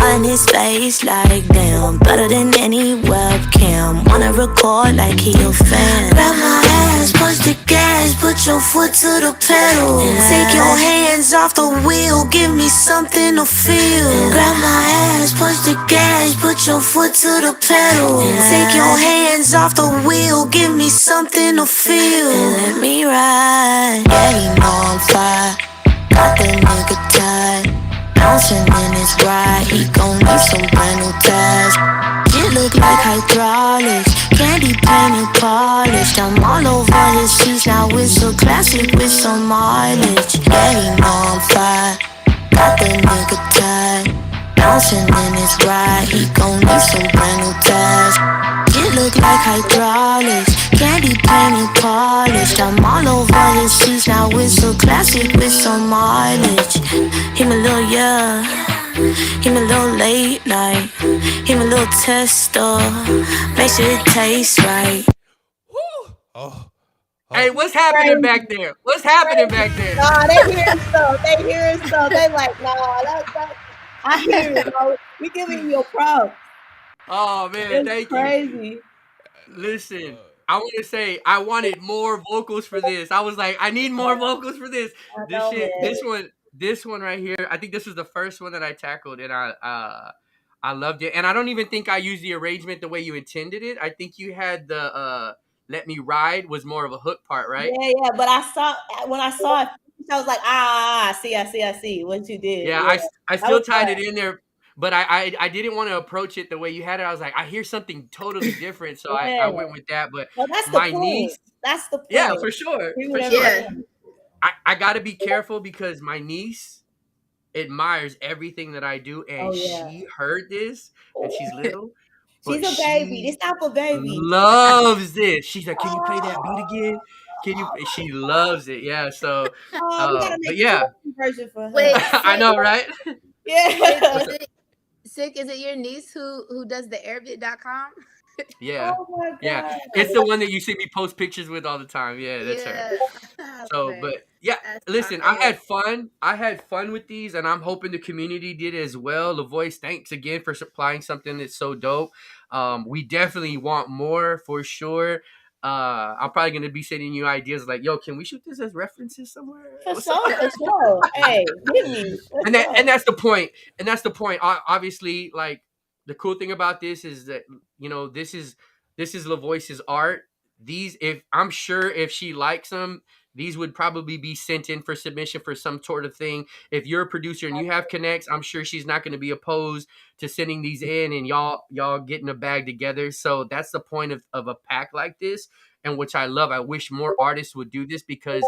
On his face like damn, better than any webcam. Wanna record like he a fan. Grab my ass, push the gas, put your foot to the pedal. Take your hands off the wheel, give me something to feel. Grab my ass, push the gas, put your foot to the pedal. Take your hands off the wheel, give me something to feel. Let me ride. Yeah, you know I'm fly. Got that nigga tied. Bouncing in his ride, he gon' need some brand new ties. It look like hydraulics, candy painted polished. I'm all over his seats, now it's a classic with some mileage. Yeah, you know I'm fly, got that nigga tied. Bouncing in his ride, he gon' need some brand new ties. It look like hydraulics, candy painted polished. I'm all over his seats, now it's a classic with some mileage. Him a little, yeah. Him a little late night. Him a little tester. Make sure it tastes right. Oh, Hey, what's happening back there? What's happening back there? Nah, they hearing stuff. They hearing stuff. They like, nah, that's I hear it, bro. We giving you a props. Oh man, It's thank you. crazy. Listen, I want to say I wanted more vocals for this. I was like, I need more vocals for this. I This know, shit, man. this one right here. I think this was the first one that I tackled, and I loved it. And I don't even think I used the arrangement the way you intended it. I think you had the "Let Me Ride" was more of a hook part, right? Yeah. But when I saw it, I was like, I see what you did. Yeah, Yeah, I that still was tied fun. it in there, but I didn't want to approach it the way you had it. I was like, I hear something totally different, so I Yeah. went with that. But Well, that's the my point. niece, That's the point. yeah, for sure, Hear for what sure. Yeah. I'm saying. I got to be careful because my niece, admires everything that I do, and Oh yeah. she heard this, and she's little, She's but a baby. she This Apple baby. loves this. She's like, "Can you play that beat Oh, again? Can you?" She loves it. Yeah. So, oh, we gotta but make a yeah, Korean version for her. Wait, I know, right? sick, Yeah. is it sick? Is it your niece who does the airbit.com? Yeah, Oh my yeah. god. It's the one that you see me post pictures with all the time. Yeah, that's her. Yeah. I love So, her. but yeah, That's my listen, I favorite. had fun. I had fun with these, and I'm hoping the community did as well. Lavoyce, thanks again for supplying something that's so dope. We definitely want more for sure. I'm probably gonna be sending you ideas like, "Yo, can we shoot this as references somewhere? For What's up?" sure, for sure. Hey, hit me. Let's go. And that's the point. And that's the point. Obviously, like the cool thing about this is that this is Lavoice's art. These, if I'm sure, if she likes them, these would probably be sent in for submission for some sort of thing. If you're a producer and you have connects, I'm sure she's not going to be opposed to sending these in and y'all getting a bag together. So that's the point of a pack like this, and which I love. I wish more artists would do this because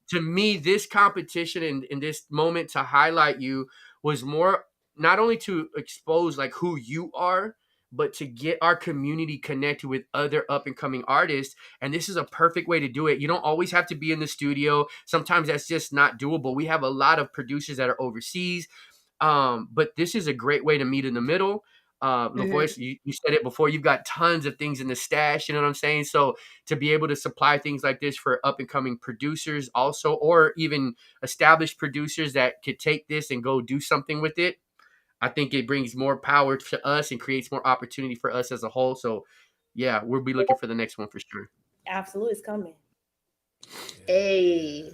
to me, this competition and in this moment to highlight you was more not only to expose like who you are, but to get our community connected with other up and coming artists. And this is a perfect way to do it. You don't always have to be in the studio. Sometimes that's just not doable. We have a lot of producers that are overseas. But this is a great way to meet in the middle. Lavoice, you said it before, you've got tons of things in the stash, you know what I'm saying? So to be able to supply things like this for up and coming producers also, or even established producers that could take this and go do something with it, I think it brings more power to us and creates more opportunity for us as a whole. So yeah, we'll be looking for the next one for sure. Absolutely, it's coming. Hey.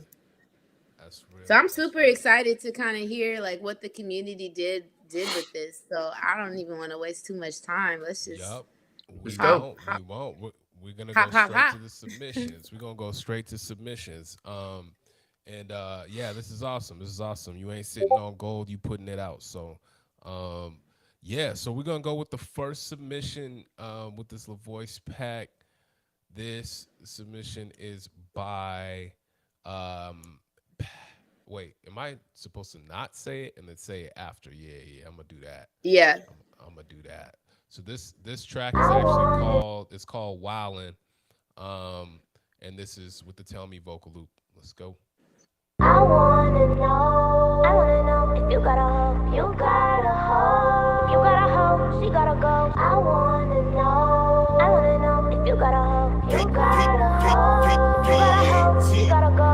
That's real. So I'm super excited to kind of hear like what the community did with this. So I don't even want to waste too much time. Let's just Yup. Let's We go. won't. We won't. We're gonna hop, go hop, straight hop. to the submissions. We're gonna go straight to submissions. Yeah, this is awesome. This is awesome. You ain't sitting on gold. You putting it out. So, yeah. So we're gonna go with the first submission with this Lavoice pack. This submission is by. Wait, am I supposed to not say it and then say it after? Yeah. I'm gonna do that. Yeah. I'm gonna do that. So this track is actually called Wildin', and this is with the Tell Me vocal loop. Let's go. I wanna know if you got a hoe, you got a hoe. If you got a hoe, she gotta go. I wanna know if you got a hoe, you got a hoe. If you got a hoe, she gotta go.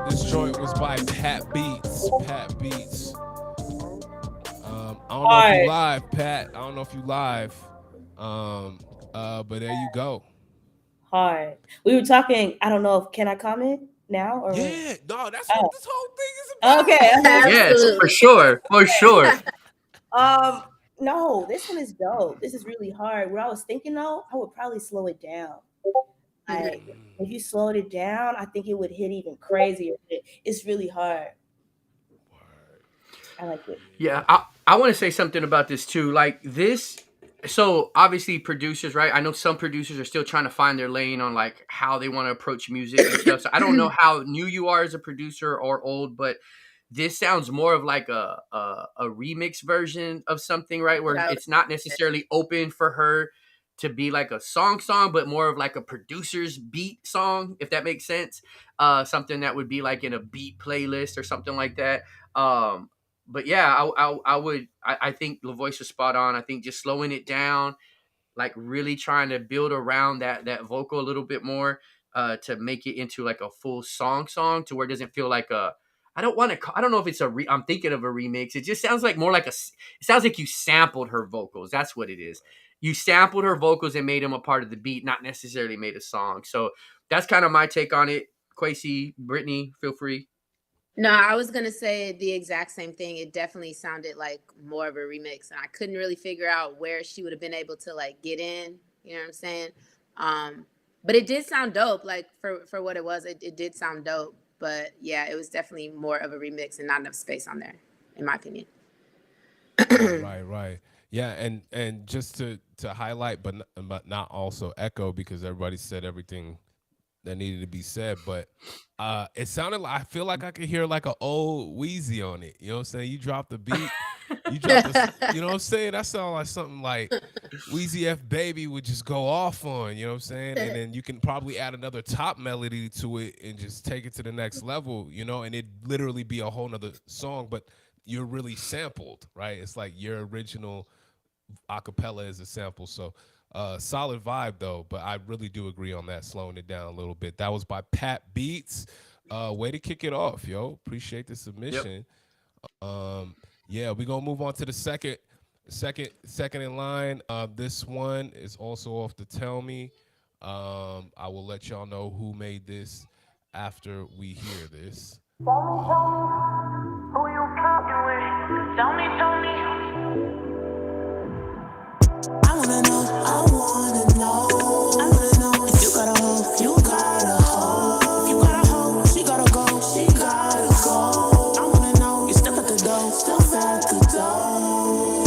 This joint was by Pat Beats. Pat Beats. I don't know if you live, Pat. I don't know if you live. But there you go. Hard. We were talking. I don't know if can I comment now or Yeah, no, that's what this whole thing is about. Okay. Yes, for sure. For sure. No, this one is dope. This is really hard. What I was thinking though, I would probably slow it down. Like if you slowed it down, I think it would hit even crazier. It's really hard. I like it. Yeah, I want to say something about this too. Like this, so obviously producers, right? I know some producers are still trying to find their lane on like how they want to approach music and stuff. So I don't know how new you are as a producer or old, but this sounds more of like a remix version of something, right? Where it's not necessarily open for her to be like a song, but more of like a producer's beat song, if that makes sense. Something that would be like in a beat playlist or something like that. But yeah, I think Lavoyce was spot on. I think just slowing it down, like really trying to build around that vocal a little bit more, to make it into like a full song to where it doesn't feel like a, I don't know if it's I'm thinking of a remix. It just sounds like more like it sounds like you sampled her vocals. That's what it is. You sampled her vocals and made them a part of the beat, not necessarily made a song. So that's kind of my take on it. Quasi, Brittany, feel free. No, I was gonna say the exact same thing. It definitely sounded like more of a remix, and I couldn't really figure out where she would have been able to like get in. You know what I'm saying? But it did sound dope. Like for what it was, it did sound dope. But yeah, it was definitely more of a remix and not enough space on there, in my opinion. Right. Yeah, and just to highlight, but not also echo, because everybody said everything that needed to be said, but it sounded like, I feel like I could hear like an old Wheezy on it. You know what I'm saying? You drop the beat, you drop the, you know what I'm saying? That sounds like something like Wheezy F Baby would just go off on, you know what I'm saying? And then you can probably add another top melody to it and just take it to the next level, you know, and it'd literally be a whole nother song, but you're really sampled, right? It's like your original acapella is a sample. So solid vibe though, but I really do agree on that, slowing it down a little bit. That was by Pat Beats. Way to kick it off, yo. Appreciate the submission. Yep. Yeah, we're gonna move on to the second in line. This one is also off the Tell Me. I will let y'all know who made this after we hear this. Tell me, who you fucking with? Tell me. I wanna know if you got a hoe, if you got a hoe, she gotta go. I wanna know, you step at the door,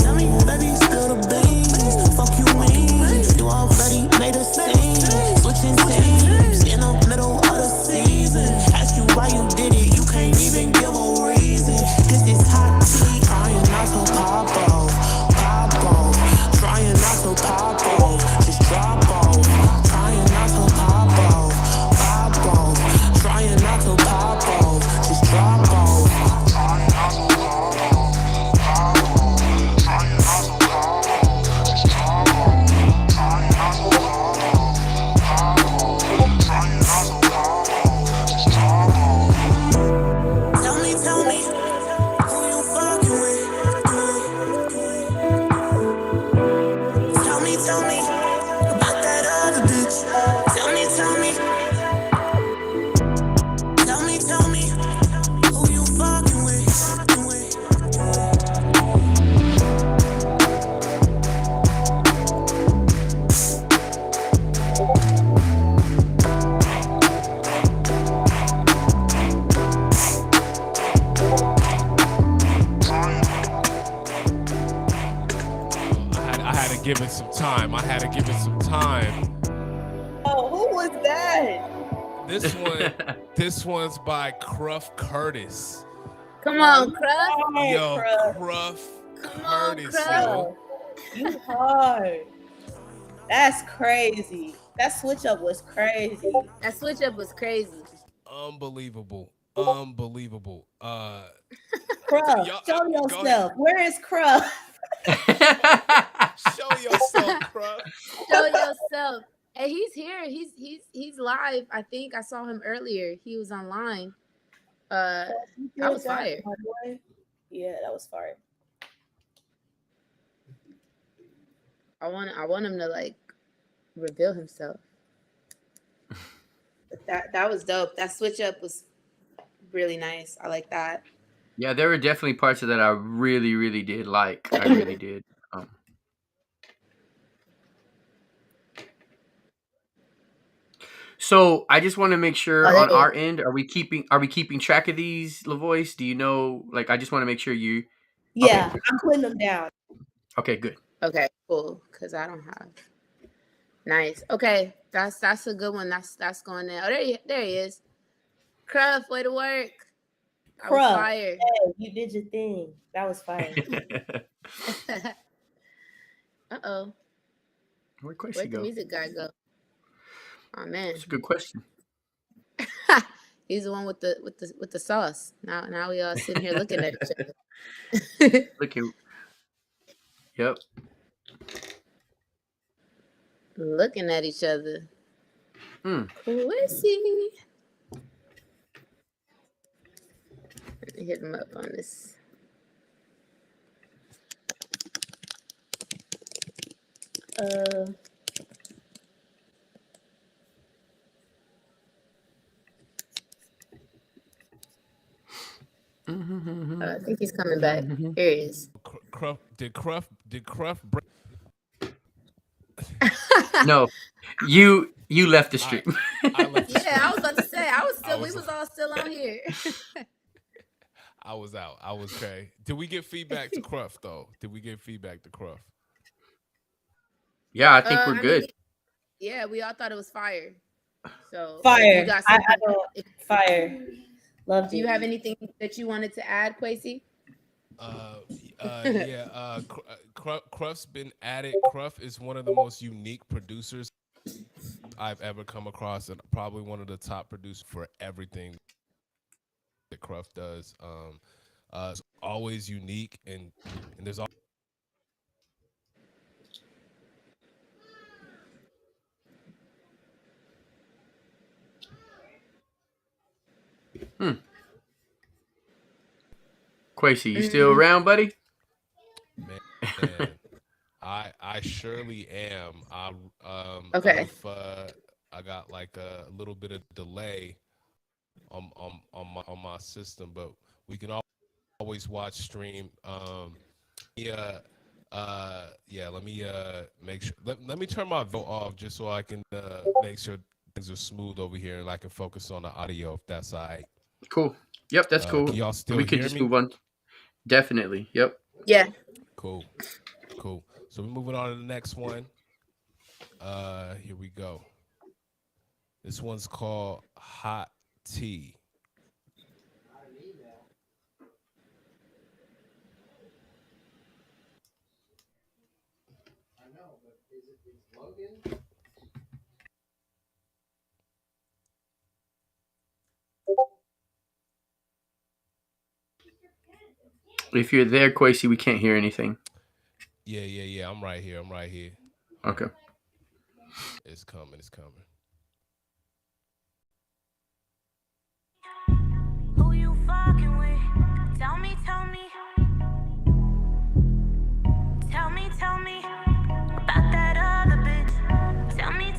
Tell me, baby, spill the beans. Fuck you mean, you already made a scene. Switching teams in the middle of the season. Ask you why you did it, you can't even give a reason. This is hot tea, trying not to pop off. Trying not to pop off, just drop off. Trying not to pop off. Trying not to pop off, just drop off. Tell me, who you fucking with? Tell me about that other bitch. Tell me, who you fucking with? Give it some time. I had to give it some time. Oh, who was that? This one's by Cruff Curtis. Come on, Cruff. Yo, Cruff Curtis. Yo. You hard. That's crazy. That switch up was crazy. Unbelievable. Cruff, show yourself. Where is Cruff? Show yourself, Cruff. Show yourself. Hey, he's here. He's live. I think I saw him earlier. He was online. That was fire. Yeah, that was fire. I want him to like reveal himself. That was dope. That switch up was really nice. I like that. Yeah, there were definitely parts of that I really, really did like. I really did. So I just want to make sure on our end, are we keeping track of these, Lavoyce? Do you know? Like, I just want to make sure you. Yeah, okay. I'm putting them down. Okay, good. Okay, cool. Because I don't have. Nice. Okay, that's a good one. That's going there. Oh, there he is. Cruff, way to work. I was Cruff. fire. Hey, you did your thing. That was fire. Uh-oh. Where'd Quincy Where'd the go? music guy go? Oh man. That's a good question. He's the one with the sauce. Now we all sitting here looking at each other. Looking. Yep. Looking at each other. Quincy. Let me hit him up on this. I think he's coming back. Here he is. Did Cruff break? No, you left the stream. I left the Yeah, I was about to say we was all still on here. I was out. I was okay. Did we get feedback to Cruff though? Yeah, I think we're good. Yeah, we all thought it was fire. So Fire. You got I something, don't, fire. Love. Do you have anything that you wanted to add, Quasi? Yeah. Cruff's been at it. Cruff is one of the most unique producers I've ever come across, and probably one of the top producers for everything that Cruff does. It's always unique, and there's all. Quasi, you still around, buddy? Man, I surely am. Okay. I got like a little bit of delay on my system, but we can always watch stream. Yeah. Let me make sure. Let me turn my vote off just so I can make sure things are smooth over here and I can focus on the audio if that's all right. Cool. Yep, that's cool. Can y'all still we could hear just me? move on. Definitely. Yep. Yeah. Cool. So we're moving on to the next one. Here we go. This one's called Hot Tea. If you're there, Quasi, we can't hear anything. Yeah. I'm right here. Okay. It's coming. Who you fucking with? Tell me. Tell me about that other bitch. Tell me.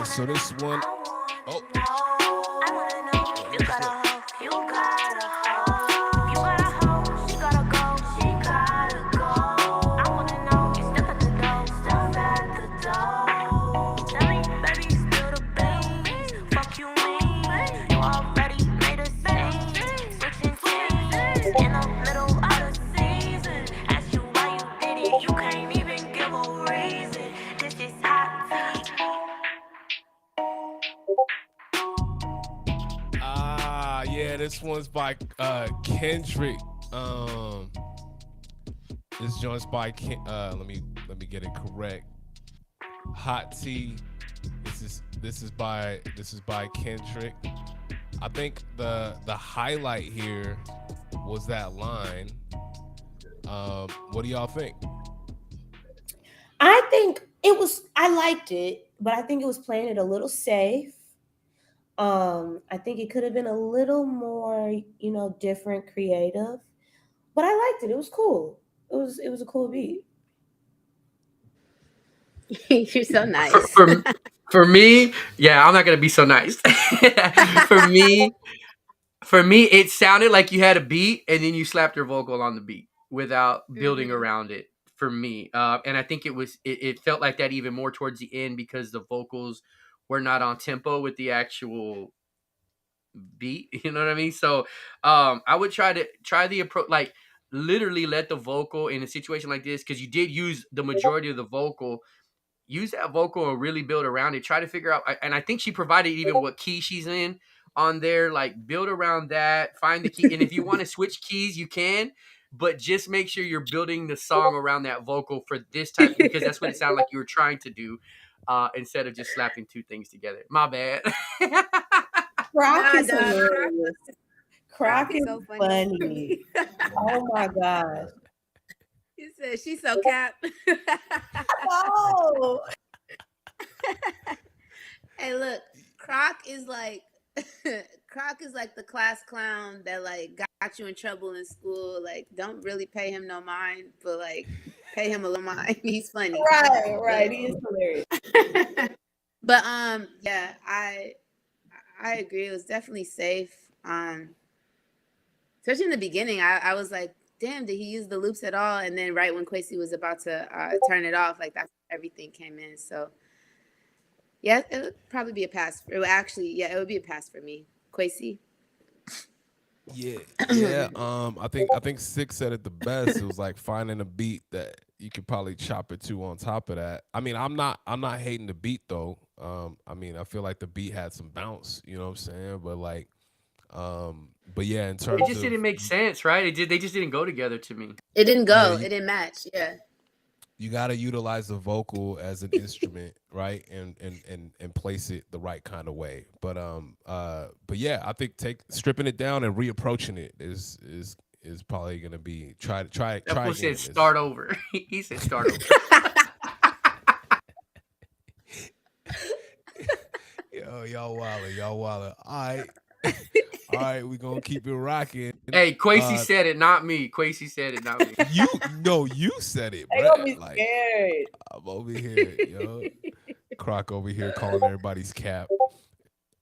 So this one, This one's by Kendrick. This joint's by let me get it correct. Hot Tea. This is by Kendrick. I think the highlight here was that line. What do y'all think? I think I liked it, but I think it was playing it a little safe. I think it could have been a little more, different, creative. But I liked it. It was cool. It was a cool beat. You're so nice. For me, yeah, I'm not gonna be so nice. For me, it sounded like you had a beat and then you slapped your vocal on the beat without building around it. For me, and I think it felt like that even more towards the end because the vocals were not on tempo with the actual beat. You know what I mean? So, I would try the approach, like literally let the vocal in a situation like this, because you did use the majority of the vocal. Use that vocal and really build around it. Try to figure out, and I think she provided even what key she's in on there. Like build around that, find the key, and if you want to switch keys, you can. But just make sure you're building the song around that vocal for this type, because that's what it sounded like you were trying to do, instead of just slapping two things together. My bad. Croc is hilarious. Croc is so funny. Oh my gosh. He said she's so cap. Oh. Hey, look, Croc is like the class clown that like got you in trouble in school. Like, don't really pay him no mind, but like pay him a little mind. He's funny. Right. He is hilarious. But yeah, I agree. It was definitely safe. Especially in the beginning, I was like, damn, did he use the loops at all? And then right when Quasi was about to turn it off, like that's everything came in. So yeah, it would probably be a pass. It would be a pass for me. Quasi. Yeah. I think Six said it the best. It was like finding a beat that you could probably chop it to on top of that. I mean, I'm not hating the beat though. I mean, I feel like the beat had some bounce. You know what I'm saying? But like, but yeah, in terms it just didn't make sense, right? They just didn't go together to me. It didn't go. It didn't match. Yeah. You got to utilize the vocal as an instrument, right? And place it the right kind of way. But yeah, I think stripping it down and reapproaching it is probably gonna be try That said start over. He said start over. Yo, y'all wildin'. All right, we're gonna keep it rocking. Hey, Quasi said it, not me. Quasi said it, not me. You said it, bro. Don't be scared. I'm over here, yo. Croc over here calling everybody's cap.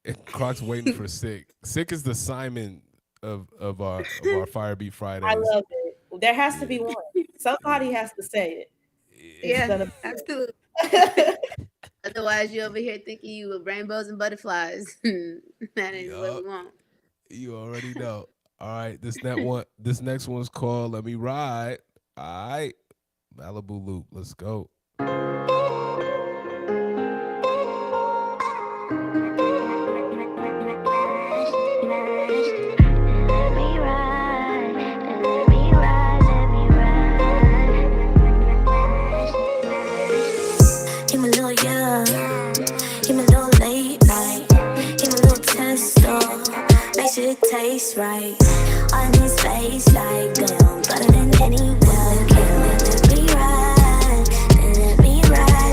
And Croc's waiting for Sick. Sick is the Simon of our Firebeat Fridays. I love it. There has to be one. Somebody has to say it. Yeah, absolutely. Otherwise, you're over here thinking you with rainbows and butterflies. That ain't what we want. You already know. All right, this next one's called "Let Me Ride." All right, Malibu Loop. Let's go. It tastes right on his face, like damn, better than anyone can. Let me ride, let me ride,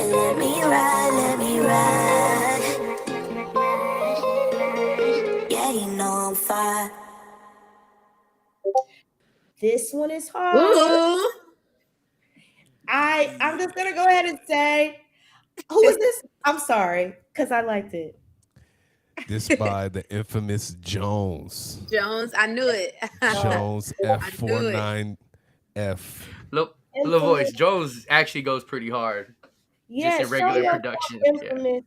And let me ride, let me ride. Yeah, you know I'm fine. This one is hard. Ooh. I'm just gonna go ahead and say, who is this? I'm sorry, because I liked it. This by the infamous Jones. Jones, I knew it. Jones I knew it. F49F. Infamous. Lavoyce Jones actually goes pretty hard, just Yeah, in show regular yourself, production. Yeah, infamous.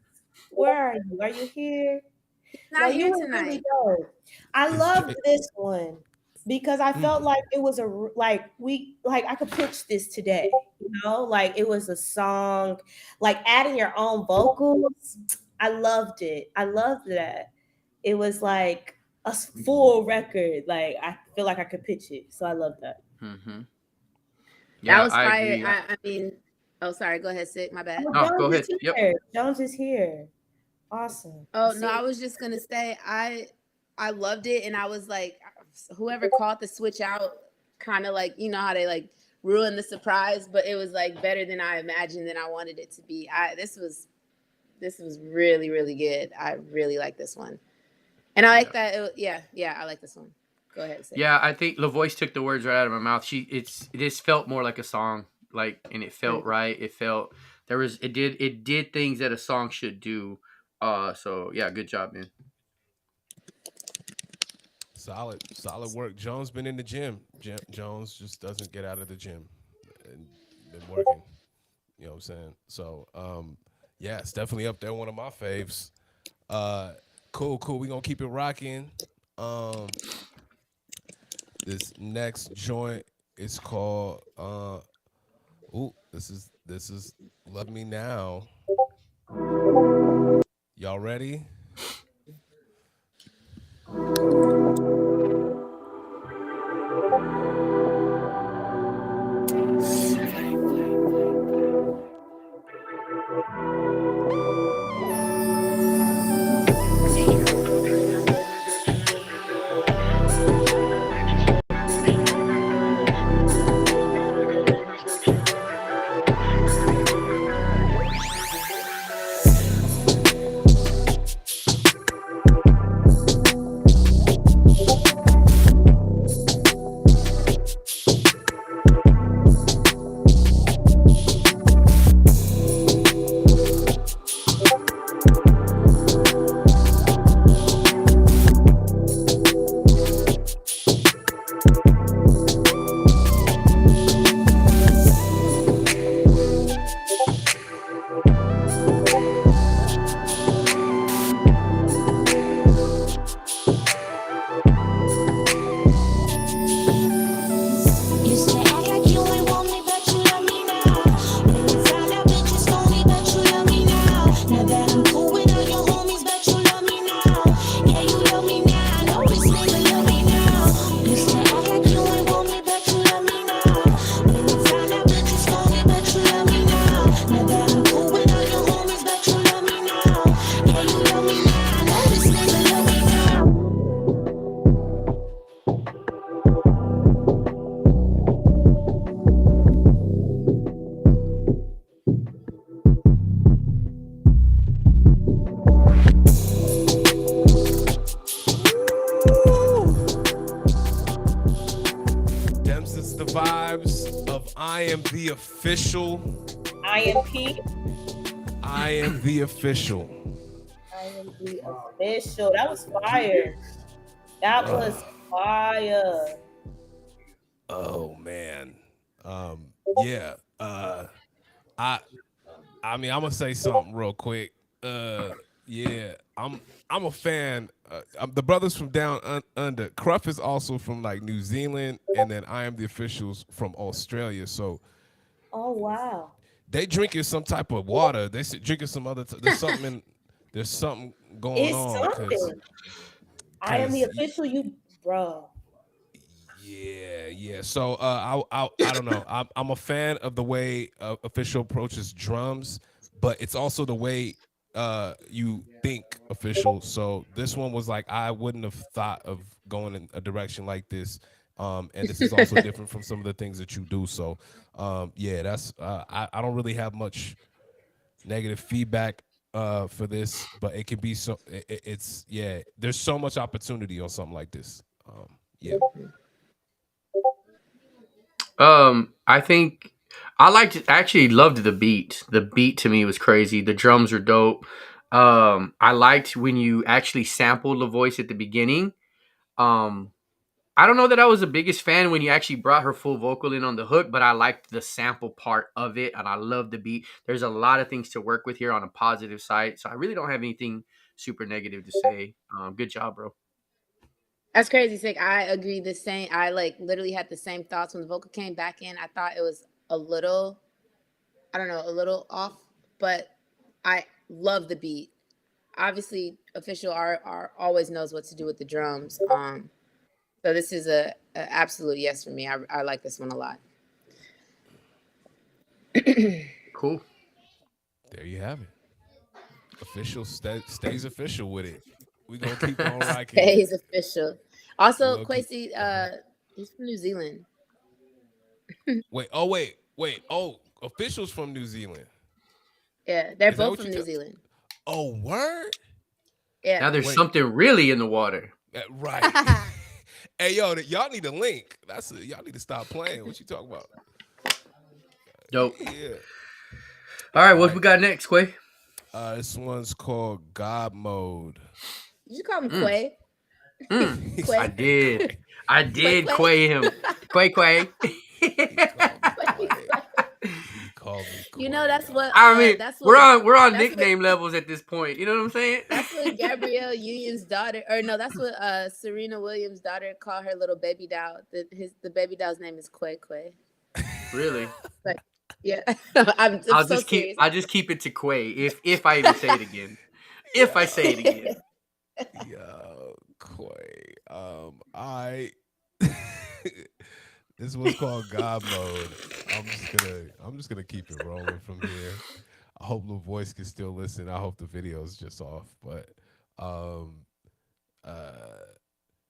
Where are you? Are you here? He's No, not you here were really tonight. dope. I It's loved this one because I Mm. felt like it was like I could pitch this today, like it was a song, like adding your own vocals. I loved it. I loved that. It was like a full record. Like I feel like I could pitch it. So I love that. hmm That yeah, was I fire. agree. I mean, oh, sorry. Go ahead, Sick. My bad. Oh, No, Jones go is ahead. Yep. here. Jones is here. Awesome. Oh no, See, I was just gonna say I loved it, and I was like, whoever caught the switch out, kind of like how they like ruined the surprise, but it was like better than I imagined than I wanted it to be. This was really really good. I really like this one, and I like Yeah. that. Yeah, I like this one. Go ahead, Sick. Yeah, I think Lavoice took the words right out of my mouth. It just felt more like a song, like, and it felt right. It felt it did things that a song should do. So yeah, good job, man. Solid work. Jones been in the gym. Jones just doesn't get out of the gym and been working. You know what I'm saying? So, yeah, it's definitely up there. One of my faves. Uh, cool. We gonna keep it rocking. This next joint is called. This is Love Me Now. Y'all ready? Used to act like you ain't want me, but you love me now. When you found out bitches told me, but you love me now. Now that I'm cool with all your homies, but you love me now. Yeah, you love me now. I know this nigga love me now. Used to act like you ain't want me, but you love me now. When you found out bitches told me, but you love me now. Now that I'm cool with all your homies, but you love me now. Yeah, you love me now. I know this nigga love me now. Dems is the vibes of I Am the Official. IMP. I Am the Official. I am the official. That was fire. That was fire. Oh man. Yeah. I I mean I'm gonna say something real quick. Yeah, I'm a fan. The brothers from down under. Cruff is also from like New Zealand, and then I Am the Officials from Australia. So Oh wow. they drinking some type of water. They drinking some other. There's something going It's on something. I am the 'cause official, you bro. yeah. So I don't know. I'm a fan of the way Official approaches drums, but it's also the way you think Official. So this one was like I wouldn't have thought of going in a direction like this. And this is also different from some of the things that you do. So yeah, that's I don't really have much negative feedback for this, but it can be so. It's yeah. There's so much opportunity on something like this. Yeah. I think I actually loved the beat. The beat to me was crazy. The drums were dope. I liked when you actually sampled Lavoyce at the beginning. Um, I don't know that I was the biggest fan when you actually brought her full vocal in on the hook, but I liked the sample part of it, and I love the beat. There's a lot of things to work with here on a positive side, so I really don't have anything super negative to say. Good job, bro. That's crazy, sick. I agree the same. I like literally had the same thoughts when the vocal came back in. I thought it was a little, I don't know, a little off, but I love the beat. Obviously, official R always knows what to do with the drums. So this is a absolute yes for me. I like this one a lot. Cool. There you have it. Official stays official with it. We gonna keep on rocking. He's official. Also, Kwesi, he's from New Zealand. Wait. Oh, officials from New Zealand. Yeah, they're both from New Zealand. Oh, word. Yeah. Now there's something really in the water. Right. Hey, yo, y'all need a link. Y'all need to stop playing. What you talking about? Dope. Yeah. All right, what we got next, Quay? This one's called God Mode. Did you call him Quay? Quay? I did Quay him. Quay. He called me Quay. You know that's what I mean. That's what, we're on nickname levels at this point. You know what I'm saying? That's what Gabrielle Union's daughter, or no, that's what Serena Williams' daughter called her little baby doll. The baby doll's name is Quay. Really? Like, yeah. I'll just keep it to Quay if I even say it again. If I say it again. Yo, Quay. This one's called God Mode. I'm just gonna keep it rolling from here. I hope Lavoyce can still listen. I hope the video's just off, but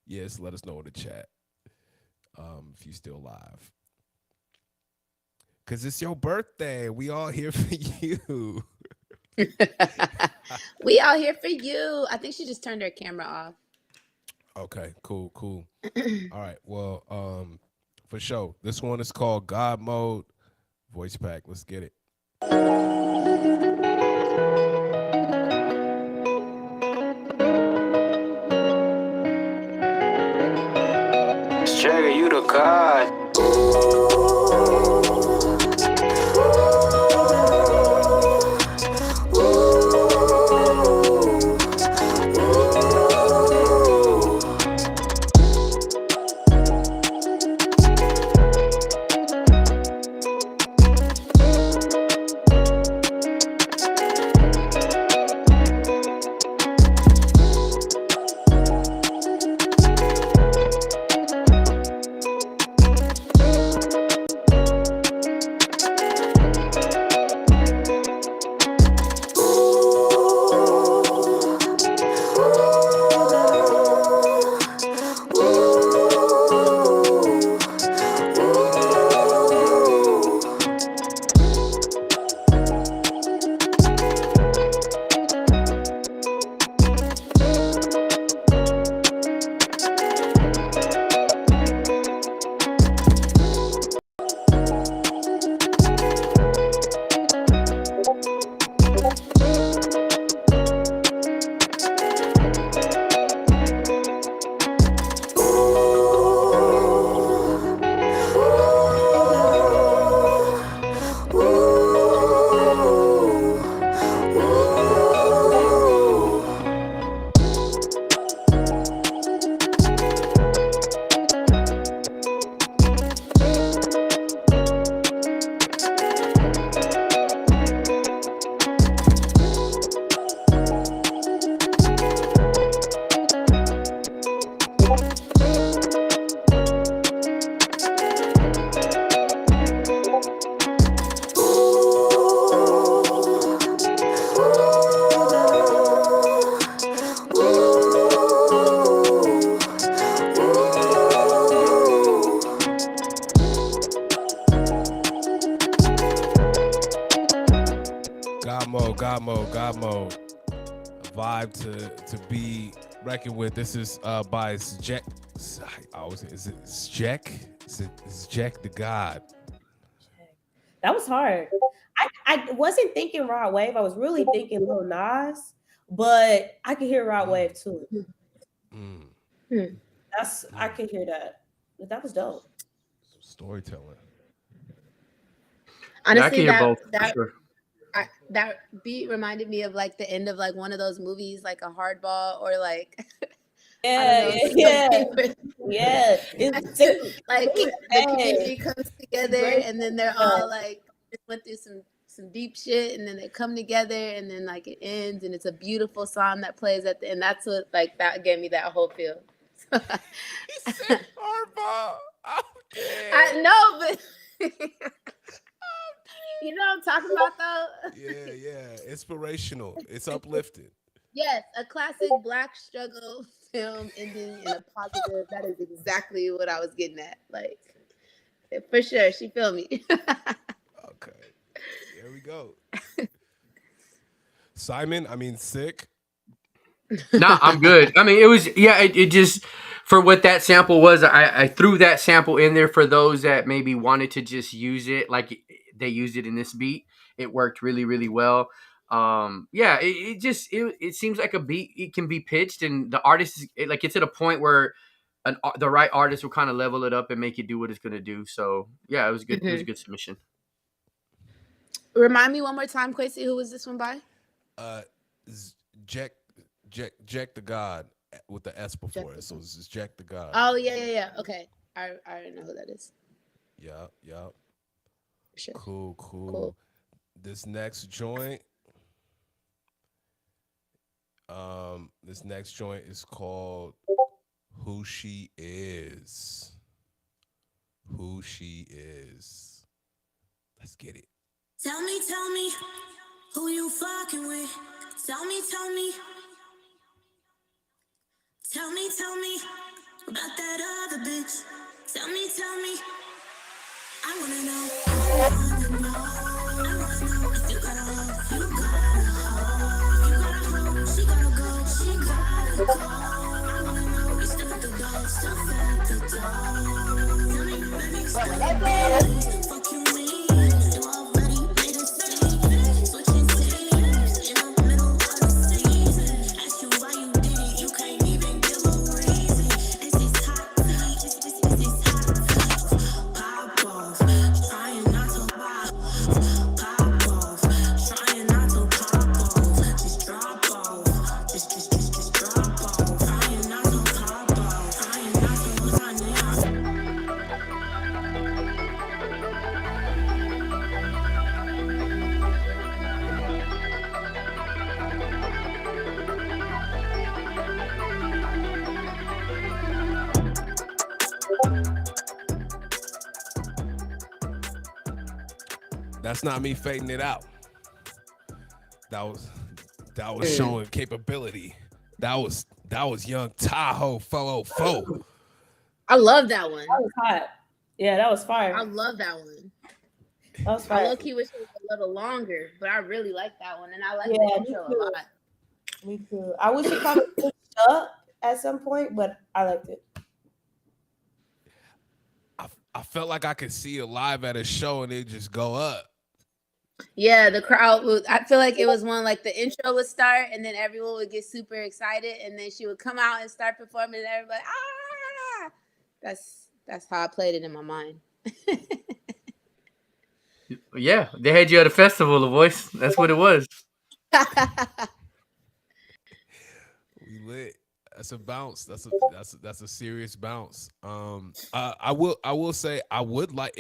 yes, let us know in the chat if you're still live. Cause it's your birthday. We all here for you. We all here for you. I think she just turned her camera off. Okay, cool. All right, well, for sure. This one is called God Mode. Voice pack. Let's get it. Jagger, you the god. God mode. A vibe to be reckoned with. This is by Jack. Is it Jack? It's Jack the God. That was hard. I wasn't thinking Rod Wave. I was really thinking Lil Nas, but I could hear Rod Wave too. I could hear that. But that was dope. Storytelling. Yeah, I can Honestly, hear both. For that sure. that beat reminded me of like the end of like one of those movies, like a Hardball or like Yeah. It's like the community comes together Great. and then they're all like went through some deep shit and then they come together and then like it ends and it's a beautiful song that plays at the end. That's what like that gave me that whole feel. He said Hardball. Oh, I know, but you know what I'm talking about though? Yeah. Inspirational. It's uplifting. Yes, a classic Black struggle film ending in a positive. That is exactly what I was getting at. Like, for sure, she feel me. Okay. Here we go. Simon, Sick. No, I'm good. I mean, it just, for what that sample was, I threw that sample in there for those that maybe wanted to just use it like they used it in this beat. It worked really, really well. It seems like a beat, it can be pitched and the artist is like, it's at a point where the right artist will kind of level it up and make it do what it's going to do. So yeah, it was good. It was a good submission. Remind me one more time, Quasi, who was this one by? Jack the God with the S before it. So this is Jack the God. Oh yeah. Okay, I know who that is. Yeah. Sure. Cool. This next joint. Is called Who She Is. Let's get it. Tell me who you fucking with. Tell me about that other bitch. Tell me, I wanna know. If you got a hoe, she gotta go. I wanna know. You step at the door, stuff at the door. Tell me, baby, fuck you mean? You already made a scene. Switching teams in the middle of the season. Ask you why you did it, you can't even give a reason. It's this hot tea, pop off, trying not to pop off, trying not to pop off, just drop off, just drop off, trying not to pop off, trying not to find it. That's not me fading it out. That was showing capability. That was young Tahoe 404. I love that one. That was hot. Yeah, that was fire. I love that one. That was I fire. low-key wish it was a little longer, but I really like that one, and I like Yeah, the me intro a too. lot. Me too. I wish it kind of switched up at some point, but I liked it. I felt like I could see it live at a show and it just go up. Yeah, the crowd would. I feel like it was one like the intro would start, and then everyone would get super excited, and then she would come out and start performing, and everybody ah. That's how I played it in my mind. Yeah, they had you at a festival, Lavoyce. That's what it was. We lit. That's a bounce. That's a serious bounce. I will say I would like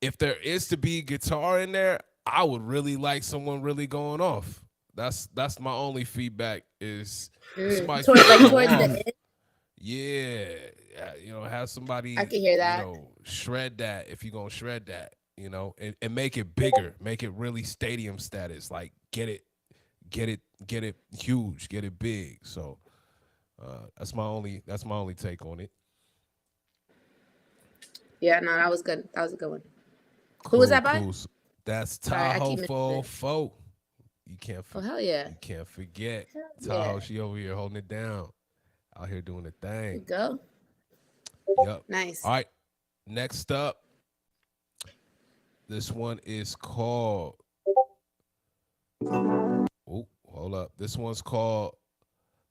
if there is to be guitar in there, I would really like someone really going off. That's my only feedback is somebody towards the end. Yeah, have somebody. I can hear that. Shred that if you're gonna shred that, and make it bigger, make it really stadium status. Like get it huge, get it big. So that's my only take on it. Yeah, no, that was good. That was a good one. Who was that by? That's Sorry, I Tahoe keep missing it. 404. You can't Oh, hell yeah. you can't forget Hell Tahoe. yeah. She over here holding it down, out here doing the There you thing. go. Yep. Nice. All right. Next up, this one is called. Oh, hold up. This one's called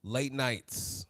Late Nights.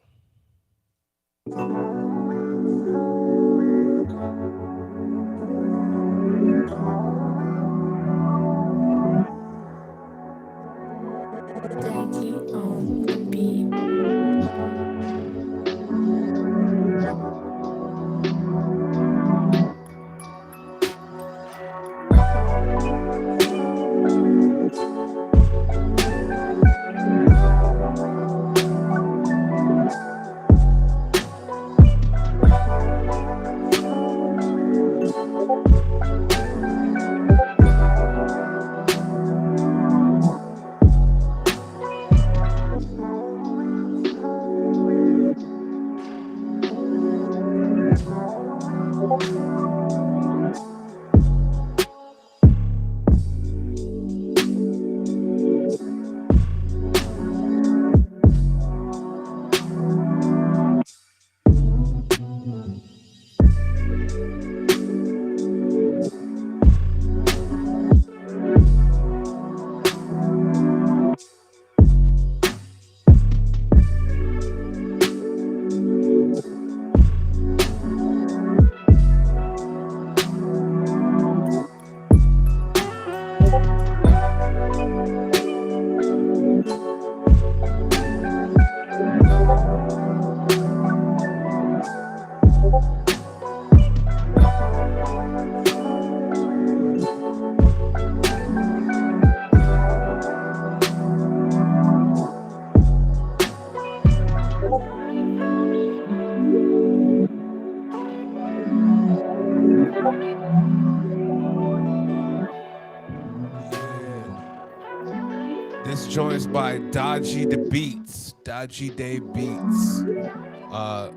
This joint's by Dodgy the Beats. Dodgy Day Beats.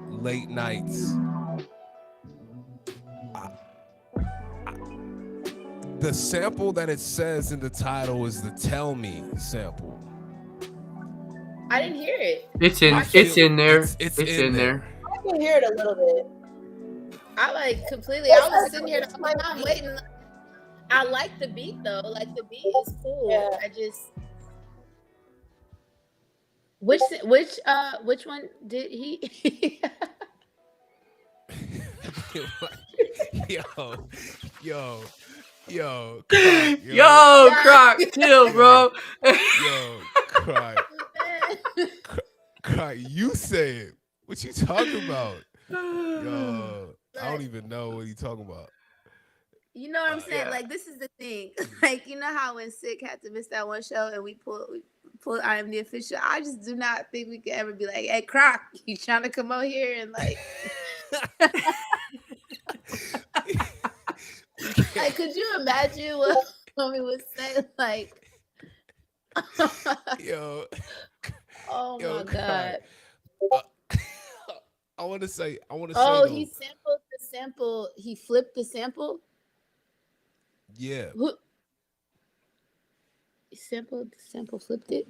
Late Nights. The sample that it says in the title is the Tell Me sample. I didn't hear it. It's in there. It's in there. I can hear it a little bit. I like completely. I was sitting here the whole time waiting. I like the beat though. Like the beat is cool. Yeah. I just which one did he? Yo, Croc, chill, bro. Croc. Croc, you say it. What you talking about? Yo, I don't even know what you talking about. You know what I'm saying? Yeah. Like this is the thing. Like you know how when Sick had to miss that one show and we pulled I am the official. I just do not think we could ever be like, hey Croc, you trying to come out here and like like could you imagine what homie would say like Yo, oh my Croc. god. I want to say Oh, though, he sampled the sample. He flipped the sample. yeah. Who? He sampled the sample, flipped it.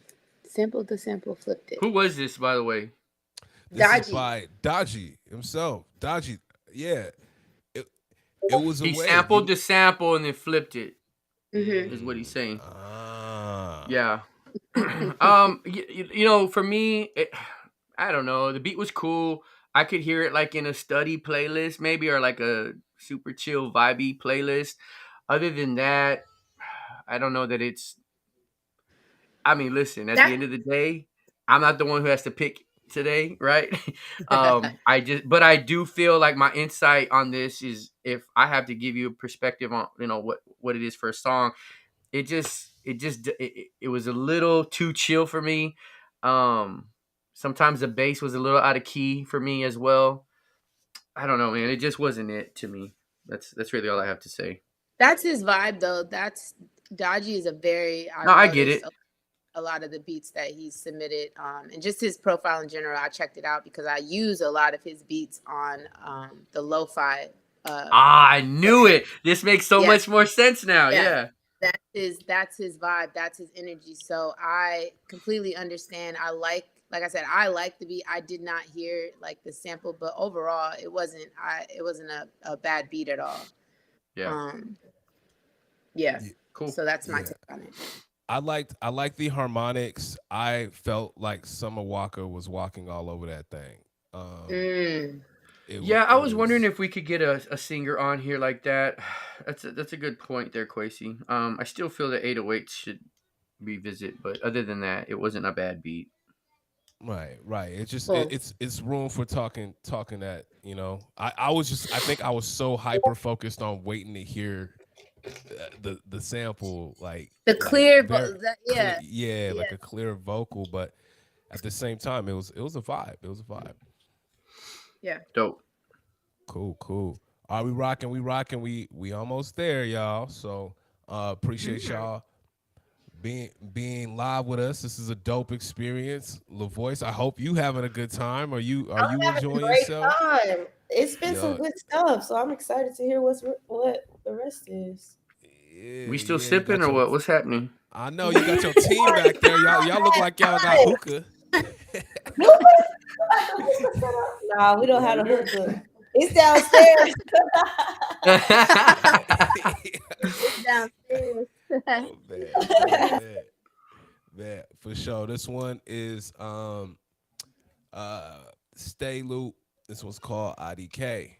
Sampled the sample, flipped it. Who was this, by the way? This Dodgy. is by Dodgy himself. Dodgy, yeah. It was a He way. sampled the sample and then flipped it. Mm-hmm. Is what he's saying. Ah. Yeah. You know, for me, I don't know. The beat was cool. I could hear it like in a study playlist, maybe, or like a super chill, vibey playlist. Other than that, I don't know that it's. I mean, listen. At the end of the day, I'm not the one who has to pick today, right? But I do feel like my insight on this is if I have to give you a perspective on, you know, what it is for a song. It was a little too chill for me. Sometimes the bass was a little out of key for me as well. I don't know, man. It just wasn't it to me. That's really all I have to say. That's his vibe, though. That's Dodgy is a very. I get it. A lot of the beats that he submitted, and just his profile in general. I checked it out because I use a lot of his beats on the lo-fi. I knew it. This makes so much more sense now. Yeah. that's his vibe, that's his energy. So I completely understand. Like I said, I like the beat. I did not hear like the sample, but overall it wasn't a bad beat at all. Yeah. Yeah. Cool. So that's my Yeah. take on it. I liked the harmonics. I felt like Summer Walker was walking all over that thing. Yeah, I It was wondering was if we could get a singer on here like that. That's a good point there, Quasi. I still feel that 808 should revisit, but other than that, it wasn't a bad beat. right. It's just Cool. it's room for talking that, you know. I think I was so hyper focused on waiting to hear the sample The like clear, very clear, yeah, yeah, yeah. like a clear vocal, but at the same time it was a vibe. It was a vibe. Yeah. Dope. Cool. Are we rocking? We almost there, y'all. So appreciate y'all being live with us. This is a dope experience. Lavoyce, I hope you having a good time. Are you I'm having a enjoying great yourself? time. It's been some Yo, good stuff, so I'm excited to hear what the rest is. We still yeah, you sipping got or your what? What's happening? I know you got your team back there. Y'all look like y'all got hookah. Nah, we don't have a hookah. It's downstairs. It's downstairs. Oh, man, for sure. This one is Stay Loop. This one's called IDK.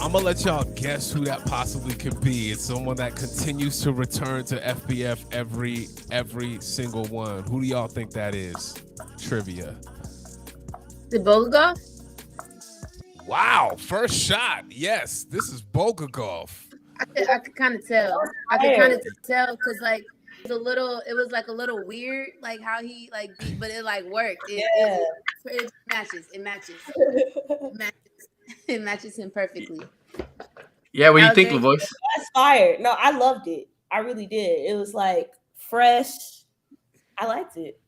I'm gonna let y'all guess who that possibly could be. It's someone that continues to return to FBF every single one. Who do y'all think that is? Trivia. The Bulgakov? Wow, first shot. Yes, this is Bulgakov. I could kind of tell. I could kind of tell because like it was like a little weird, like how he like beat, but it like worked. It matches. It matches. It matches him perfectly. Yeah, what do you think, Lavoyce? That's fire. No, I loved it. I really did. It was like fresh. I liked it.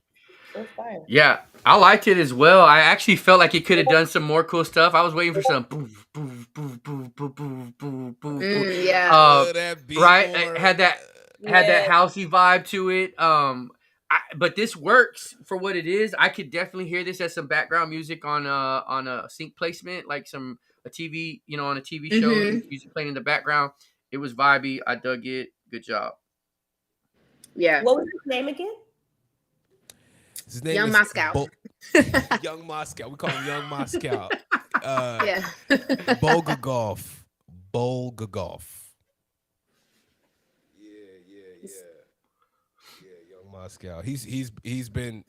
It was fire. Yeah, I liked it as well. I actually felt like it could have done some more cool stuff. I was waiting for some boof, boof, boof, boof, boof, boof, boof, boof. Yeah. That beat right? more. It had that housey vibe to it. But this works for what it is. I could definitely hear this as some background music on a sync placement, like a TV, on a TV show, music playing in the background. It was vibey. I dug it. Good job. Yeah. What was his name again? His name Young is Moscow. Young Moscow. We call him Young Moscow. Yeah. Bulgakov. Bulgakov. Young Moscow. He's been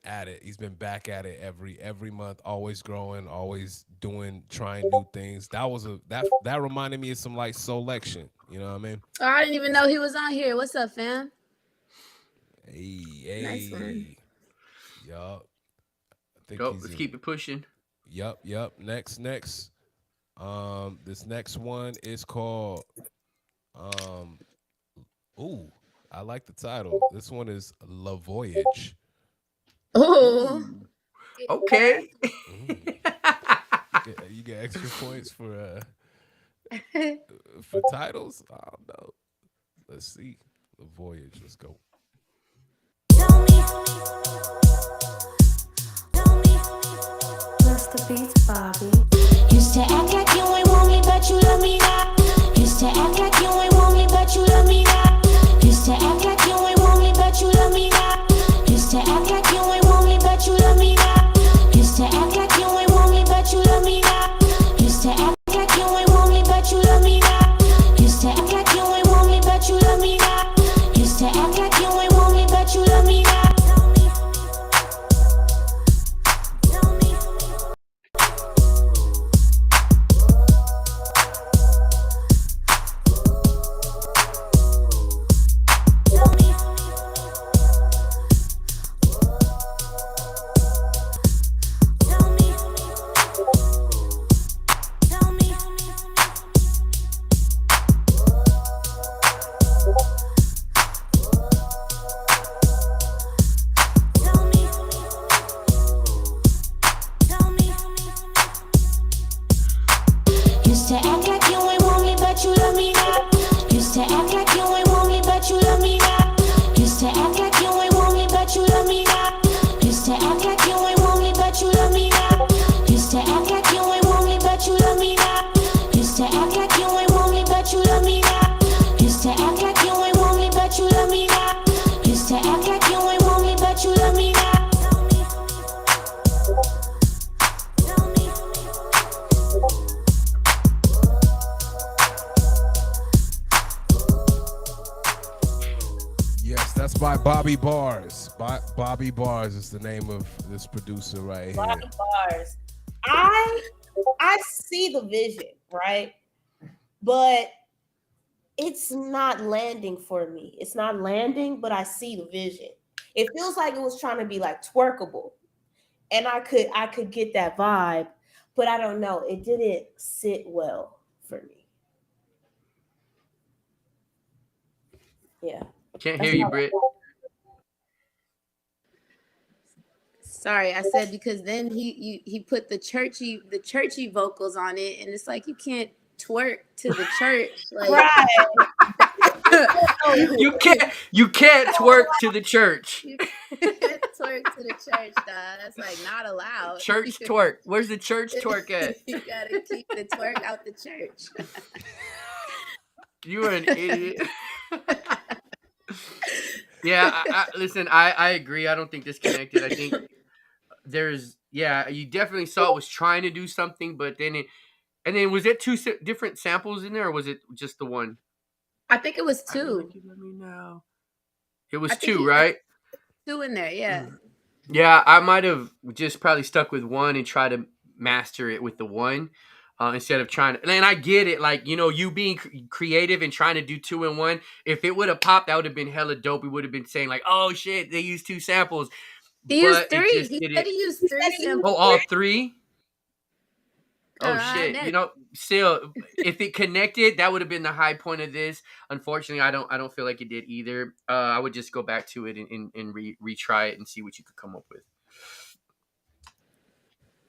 at it. He's been back at it every month, always growing, always trying new things. That reminded me of some like selection. You know what I mean? Oh, I didn't even know he was on here. What's up, fam? Hey, Nice one. yup. I think Go. Let's keep it pushing. Yup. Next. This next one is called ooh, I like the title. This one is Lavoyce. Oh. Okay. You get extra points for titles. I don't know. Let's see. Lavoyce. Let's go. Tell me, what's the beats, Bobby? Used to act like you ain't want me, but you love me now. Used to act like you ain't want me, but you love me now. Used to act like you ain't want me, but you love me now. Used to act like you ain't want me, but you love me now. Used to act like you ain't want me, but you love me now. Used to act like you ain't want me, but you love me now. Used to act like you ain't want me, but you love me now. Used to act like you ain't want me, but you love me now. Used to act like you ain't want me, but you love me now. Used to act like you ain't want me, but you love me now. Used to act like you ain't want me, but you love me now. Used to act like you ain't want me, but you love me now. Used to act like you ain't want me, but you love me now. Used to act like you ain't want me, but you love me now. Used to act like you ain't want me, but you love me now. Used to act like you ain't want me, but you love me now. Yes, that's by Bobby Bars. Bobby Bars is the name of this producer right here. Bobby Bars. I see the vision, right? But it's not landing for me. It's not landing, but I see the vision. It feels like it was trying to be like twerkable. And I could get that vibe, but I don't know. It didn't sit well for me. Yeah. Can't hear you, Britt. Sorry, I said because then he put the churchy vocals on it, and it's like you can't twerk to the church. Like, Right. You can't twerk to the church. you can't twerk to the church, dog. That's like not allowed. Church twerk. Where's the church twerk at? You gotta keep the twerk out the church. You are an idiot. Yeah, listen, I agree. I don't think this connected. I think you definitely saw it was trying to do something, but then was it two different samples in there, or was it just the one? I think it was I really two. like you, let me know. It was I think two, right? Two in there, yeah. Yeah, I might have just probably stuck with one and try to master it with the one instead of trying to. And I get it, like, you being creative and trying to do two in one. If it would have popped, that would have been hella dope. We would have been saying like, "Oh shit, they used two samples." He used But three. it just He didn't. said he used three samples. Oh, all three? Oh shit! Next. Still, if it connected, that would have been the high point of this. Unfortunately, I don't feel like it did either. I would just go back to it and retry it and see what you could come up with.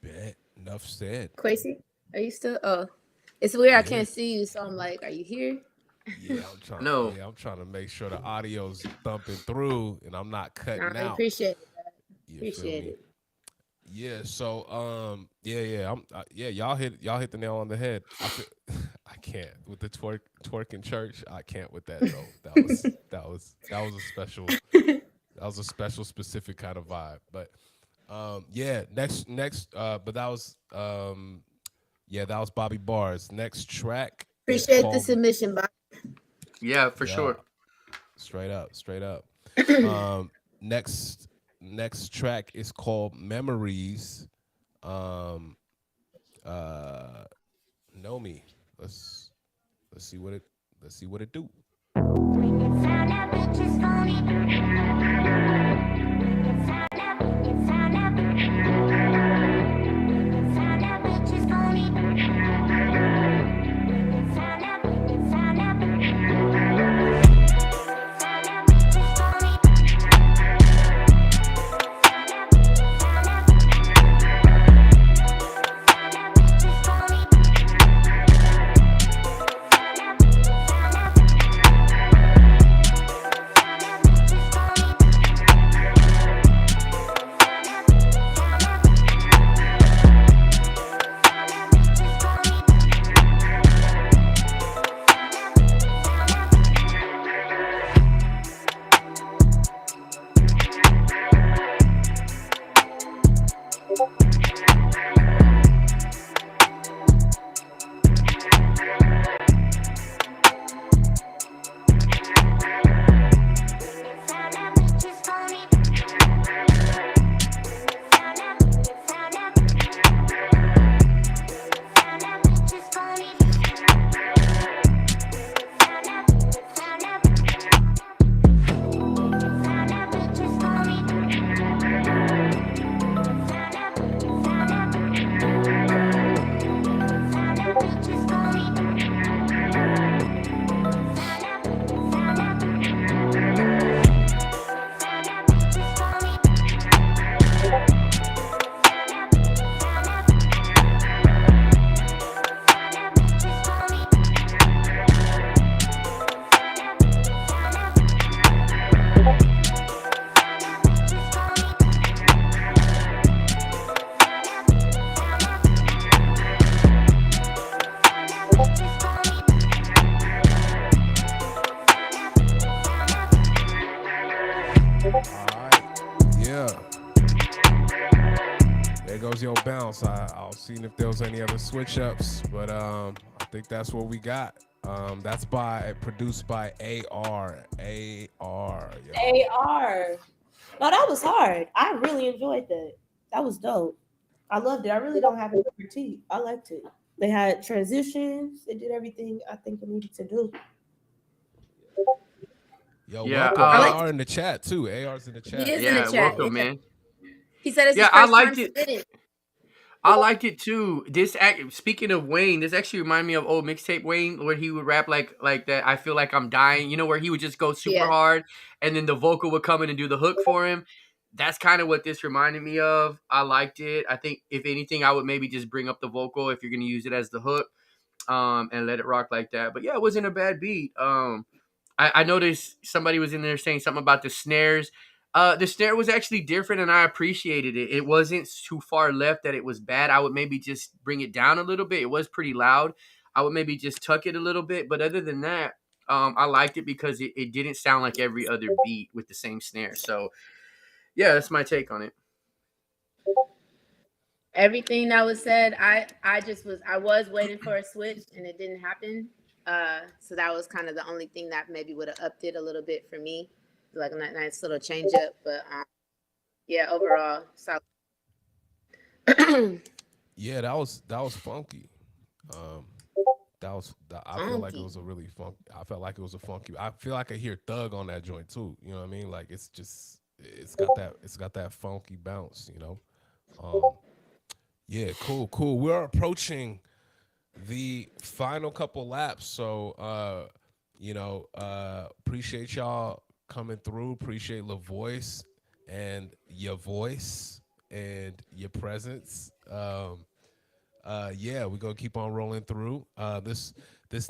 Bet. Enough said. Quasi, are you still? Oh, it's weird. I can't see you, so I'm like, are you here? Yeah, I'm trying. No. I'm trying to make sure the audio's thumping through and I'm not cutting I out. appreciate it. You Appreciate feel me? it. Yeah. So y'all hit the nail on the head. I can't with the twerking church. I can't with that though. That was a special. That was a special, specific kind of vibe. But next. But that was Yeah, that was Bobby Bars. Next track is Appreciate the called submission, Bob. Yeah, for yeah, sure. straight up, straight up. Um, next track is called Memories. Um, uh, Know Me. Let's let's see what it do. When you found out bitch is phony. When you found out, when you found out. When you found out bitch is phony. When you found out, when you found out. When you found out bitch is phony. All right. Yeah. There goes your bounce. I'll see if there was any other switch ups, but I think that's what we got. That's produced by AR. AR. AR. No, that was hard. I really enjoyed that. That was dope. I loved it. I really don't have any critique. I liked it. They had transitions. It did everything I think it needed to do. Yo, Yeah, welcome. AR in the chat too. AR's in the chat. He is in the yeah, chat. welcome, man. He said it's Yeah, his I first time liked it. spitting. I liked it too. Speaking of Wayne, this actually reminded me of old mixtape Wayne, where he would rap like that. I feel like I'm dying. You know, where he would just go super Yeah. hard, and then the vocal would come in and do the hook for him. That's kind of what this reminded me of. I liked it. I think if anything, I would maybe just bring up the vocal if you're gonna use it as the hook, and let it rock like that. But yeah, it wasn't a bad beat. I noticed somebody was in there saying something about the snares. The snare was actually different, and I appreciated it. It wasn't too far left that it was bad. I would maybe just bring it down a little bit. It was pretty loud. I would maybe just tuck it a little bit. But other than that, I liked it because it didn't sound like every other beat with the same snare. So, yeah, that's my take on it. Everything that was said, I was waiting for a switch, and it didn't happen. So that was kind of the only thing that maybe would have upped it a little bit for me, like a nice little change up. But yeah, overall, solid. Yeah, that was funky. I feel like it was a really funky. I felt like it was a funky. I feel like I hear Thug on that joint too. You know what I mean? Like it's got that funky bounce. You know. Yeah, cool. We're approaching the final couple laps, so appreciate y'all coming through. Appreciate Lavoyce and your voice and your presence. Yeah, we're gonna keep on rolling through. This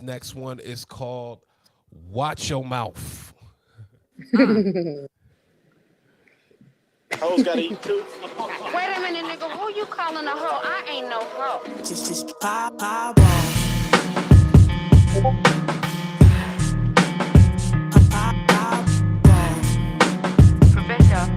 next one is called "Watch Your Mouth." Hoes gotta eat too. Wait a minute, nigga. Who you calling a hoe? I ain't no hoe. Just pop off. Professor.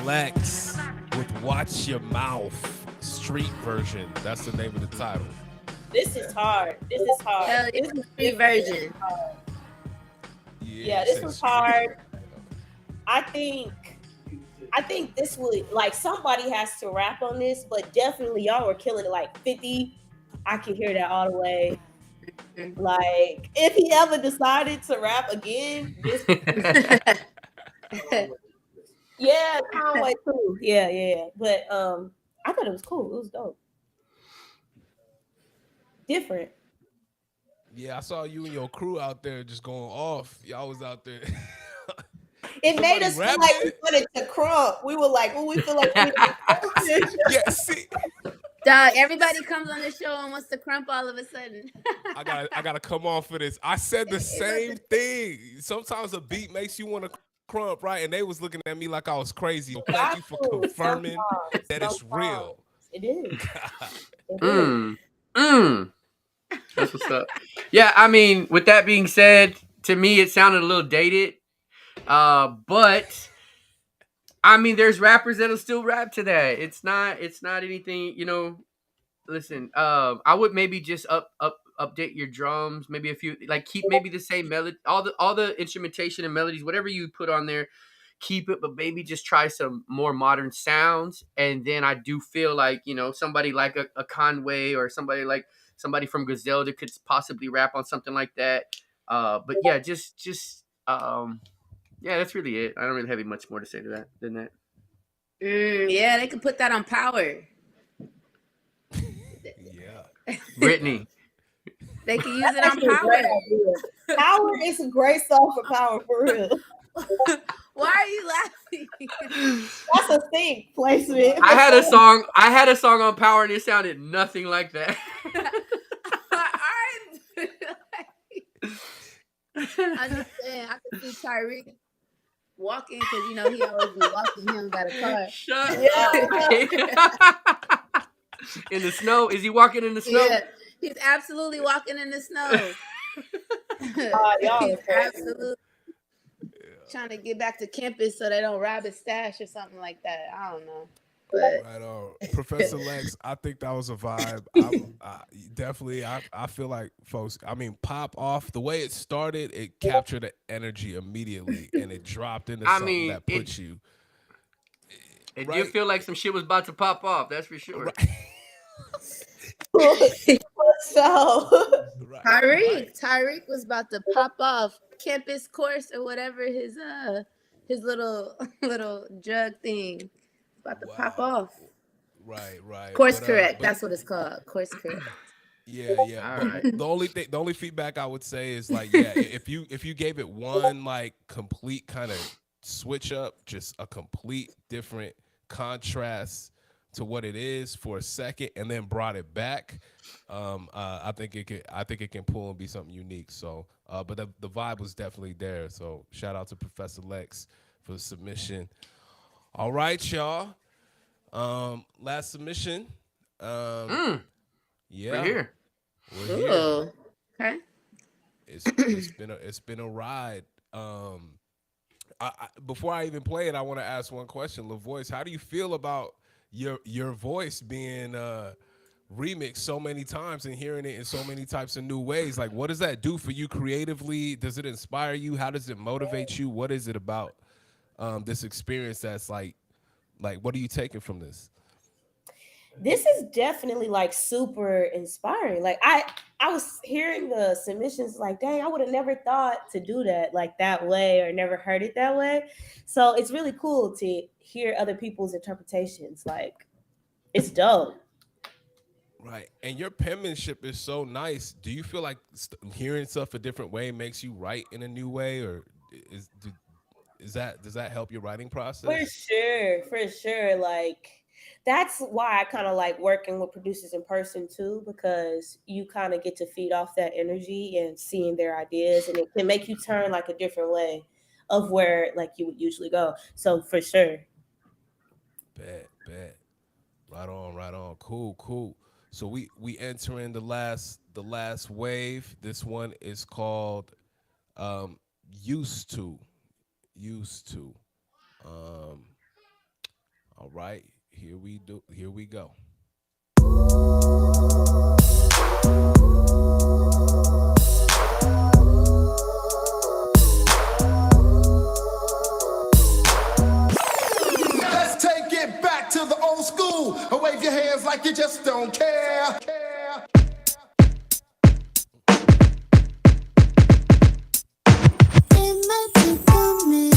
Lex with Watch Your Mouth Street Version. That's the name of the title. This is hard. This is hard. Hell yeah, This is free version. hard. Yeah, Yeah, this was hard. I think this would, like, somebody has to rap on this, but definitely y'all were killing it. Like 50, I can hear that all the way. Like, if he ever decided to rap again, this yeah, Conway too. Yeah. But I thought it was cool. It was dope. Different. Yeah, I saw you and your crew out there just going off. Y'all was out there. It made Somebody us feel rapping like we it? wanted to crump. We were like, well, we feel like we Yeah, see, Dog, everybody comes on the show and wants to crump all of a sudden. I gotta come on for this. I said the same thing. Sometimes a beat makes you want to crump, right? And they was looking at me like I was crazy. So thank you for confirming that it's real. It is. That's what's up. Yeah, I mean, with that being said, to me it sounded a little dated. But I mean, there's rappers that'll still rap to that. It's not anything, listen, I would maybe just update your drums, maybe a few, like, keep maybe the same melody, all the instrumentation and melodies, whatever you put on there, keep it, but maybe just try some more modern sounds. And then I do feel like, somebody like a Conway or somebody from Griselda could possibly rap on something like that. But yeah, just yeah, that's really it. I don't really have much more to say to that than that. Yeah, they could put that on Power. Yeah. Brittany. They could use it on Power. Power is a great song for Power, for real. Why are you laughing? That's a thing placement. I had a song on Power and it sounded nothing like that. I'm just saying, I could see Tyreek walking because he always be walking. He don't got a car. Shut up. In the snow? Is he walking in the snow? Yeah, he's absolutely walking in the snow. Y'all He's absolutely trying to get back to campus so they don't rob his stash or something like that. I don't know. But Right on. Professor Lex, I think that was a vibe. Definitely, I feel like folks, I mean, Pop Off, the way it started, it captured the energy immediately and it dropped into something that puts you. It did feel like some shit was about to pop off, that's for sure. Right. So Tyreek was about to pop off campus course or whatever his little drug thing. About to pop off. Right. Course correct. That's what it's called. Course correct. Yeah. All right. The only feedback I would say is like, yeah, if you gave it one like complete kind of switch up, just a complete different contrast to what it is for a second, and then brought it back, I think it can pull and be something unique. So, but the vibe was definitely there. So, shout out to Professor Lex for the submission. All right, y'all. Last submission. Yeah, We're here. We're here. Ooh. Okay. It's been a ride. Before I even play it, I want to ask one question. Lavoyce, how do you feel about your voice being remixed so many times and hearing it in so many types of new ways? Like, what does that do for you creatively? Does it inspire you? How does it motivate you? What is it about this experience that's like what are you taking from this? this is definitely like super inspiring. Like I was hearing the submissions like, dang, I would have never thought to do that like that way or never heard it that way. So it's really cool to hear other people's interpretations. Like it's dope. Right. And your penmanship is so nice. Do you feel like hearing stuff a different way makes you write in a new way, or does that help your writing process? For sure. Like that's why I kind of like working with producers in person too, because you kind of get to feed off that energy and seeing their ideas, and it can make you turn like a different way of where like you would usually go. So for sure. Bet. Right on. Cool. So we entering the last wave. This one is called used to. All right, here we go. Let's take it back to the old school and wave your hands like you just don't care. It might take a minute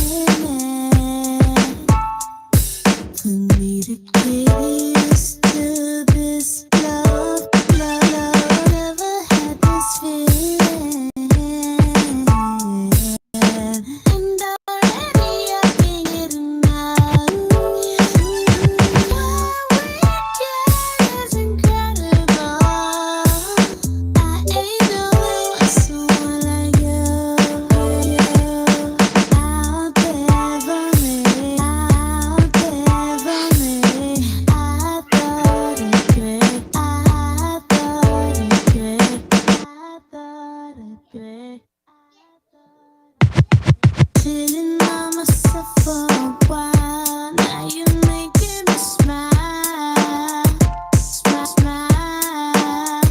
for me to get used to this love. Never had this feeling, and already I can't get enough. What we get is incredible. I ain't knowing someone like you out there for me, out there for me. I thought it great, I thought it great, I thought it great. Feeling on myself for a while. Now you're making me smile, smile.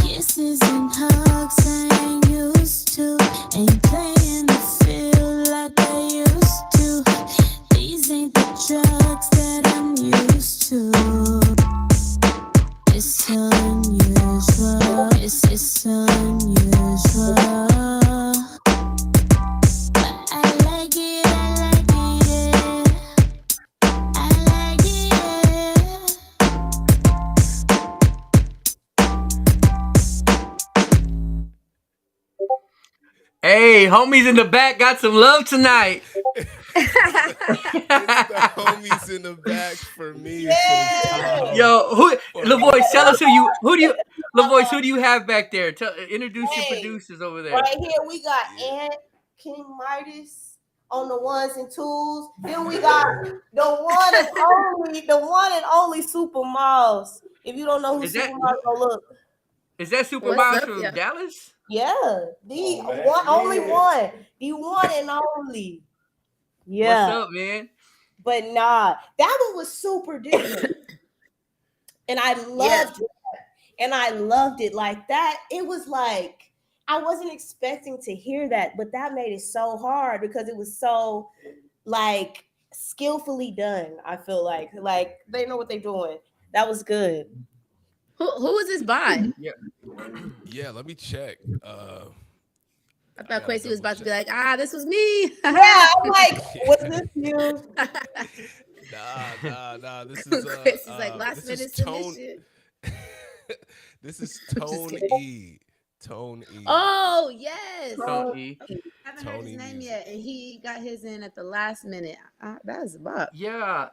Kisses and hugs I ain't used to. Ain't playing the field like I used to. These ain't the drugs that I'm used to. It's so unusual. It's so unusual. But I like it, I like it. I like it. Hey, homies in the back got some love tonight. It's the homies in the back for me. Says Yo, who Lavoyce, tell us Love. who do you have back there? Introduce your Hey, producers over there. right here we got Ant King Midas on the ones and twos. Then we got the one and only Super Miles. If you don't know who Is Super that Miles, go look. is that Super What's Miles up, from y'all? Dallas? Yeah, the Oh, man. one, only Yeah. one, the one and only. What's Yeah, up, man? but nah, that one was super different, and I Yeah. loved it. And I loved it like that. It was like I wasn't expecting to hear that, but that made it so hard because it was so like skillfully done. I feel like they know what they're doing. That was good. Who was this by? Yeah. Yeah, let me check. I I thought gotta Quincy was double about to be check. like, this was me. Yeah, I'm like, was this you? Nah. This is Quincy's like last this is minute Tone. submission. This is I'm just Tone kidding. E. Tone E. Oh yes. Don't E. Okay. Haven't heard his Tony name music. yet, and he got his in at the last minute. That was a bop. Yeah.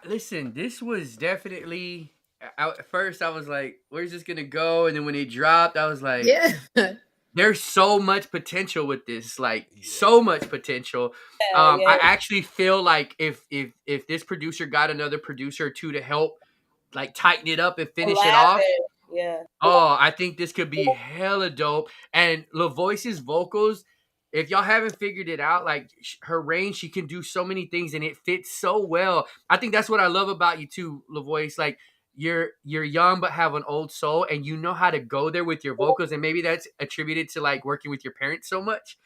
Listen, this was definitely. At first, I was like, "Where's this gonna go?" And then when it dropped, I was like, Yeah. "There's so much potential with this. Like, Yeah. so much potential." Yeah. I actually feel like if this producer got another producer or two to help, like tighten it up and finish it off. Laughing. Yeah. Oh, I think this could be hella dope. And Lavoice's vocals, if y'all haven't figured it out, like her range, she can do so many things and it fits so well. I think that's what I love about you too, Lavoice. Like you're young but have an old soul and you know how to go there with your vocals. And maybe that's attributed to like working with your parents so much.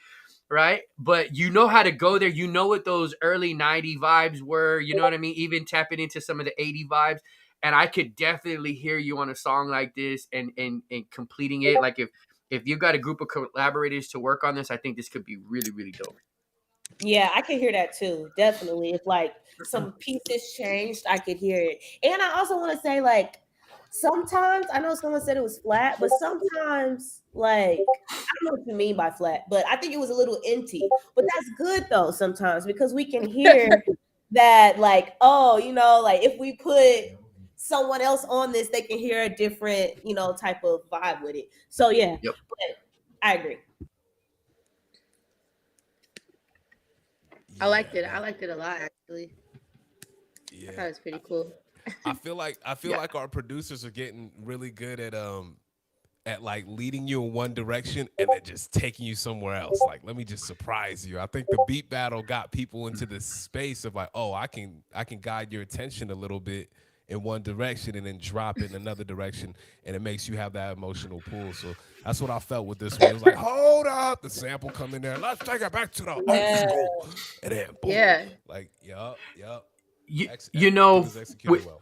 Right? But you know how to go there. You know what those early 90 vibes were. You know what I mean? Even tapping into some of the 80 vibes. And I could definitely hear you on a song like this and completing it. Like if you've got a group of collaborators to work on this, I think this could be really, really dope. Yeah, I can hear that too. Definitely. If like some pieces changed, I could hear it. And I also want to say, like, sometimes I know someone said it was flat, but sometimes, like, I don't know what you mean by flat, but I think it was a little empty. But that's good though, sometimes because we can hear that, like, oh, like if we put someone else on this, they can hear a different, type of vibe with it. So yeah, Yep. but I agree. I liked it. I liked it a lot actually. I thought Yeah. it was pretty cool. I feel like Yeah. our producers are getting really good at like leading you in one direction and then just taking you somewhere else. Like, let me just surprise you. I think the beat battle got people into this space of like, oh, I can guide your attention a little bit in one direction and then drop it in another direction, and it makes you have that emotional pull. So that's what I felt with this one. It was like, hold up, the sample come in there, let's take it back to the old school, and then boom, Yeah. like, yup. You know, It was executed well.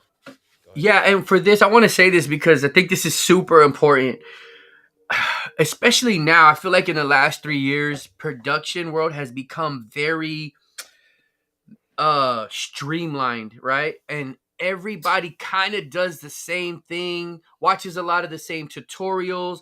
yeah, and for this, I want to say this because I think this is super important, especially now. I feel like in the last 3 years, production world has become very streamlined, right? And everybody kind of does the same thing, watches a lot of the same tutorials.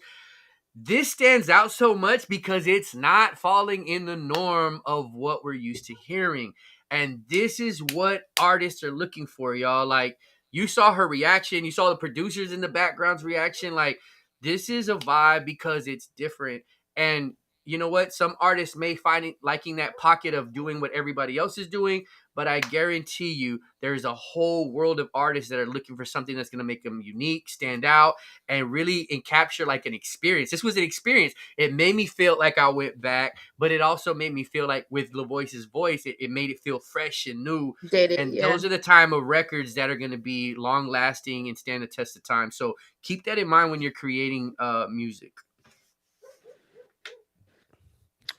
This stands out so much because it's not falling in the norm of what we're used to hearing. And this is what artists are looking for, y'all. Like, you saw her reaction, you saw the producers in the background's reaction. Like, this is a vibe because it's different. And you know what? Some artists may find it liking that pocket of doing what everybody else is doing, but I guarantee you there's a whole world of artists that are looking for something that's going to make them unique, stand out, and really capture like an experience. This was an experience. It made me feel like I went back, but it also made me feel like with Lavoyce's voice, it made it feel fresh and new. Dated, And yeah. those are the time of records that are going to be long lasting and stand the test of time. So keep that in mind when you're creating music.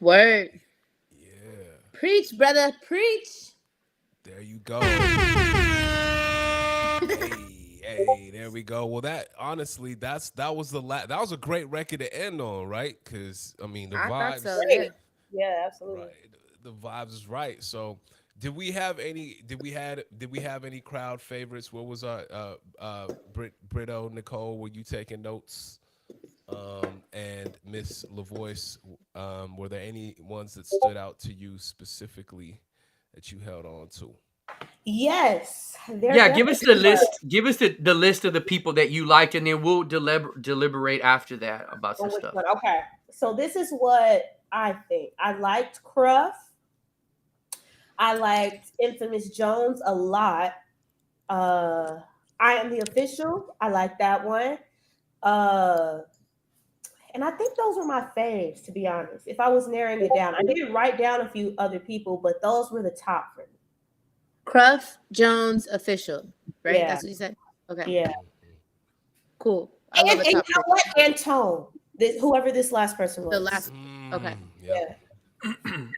Word. Yeah. Preach, brother. Preach. There you go. Hey, there we go. Well, that honestly, that was a great record to end on, right? Because I mean, the I vibes, thought so, yeah. Yeah, absolutely. right? The vibes is right. So, did we have any crowd favorites? What was our Brito, Nicole? Were you taking notes? And Miss Lavoyce, were there any ones that stood out to you specifically that you held on to? Yes. Yeah, give us the list. Give us the list of the people that you liked, and then we'll deliberate after that about some stuff. Okay. So this is what I think. I liked Cruff. I liked Infamous Jones a lot. I Am the Official. I like that one. And I think those were my faves, to be honest. If I was narrowing it down, I did write down a few other people, but those were the top for me. Cruff, Jones, Official, right? Yeah. That's what you said? Okay. Yeah. Cool. And you know what? And Tone. Whoever this last person was. The last. Okay. Yeah.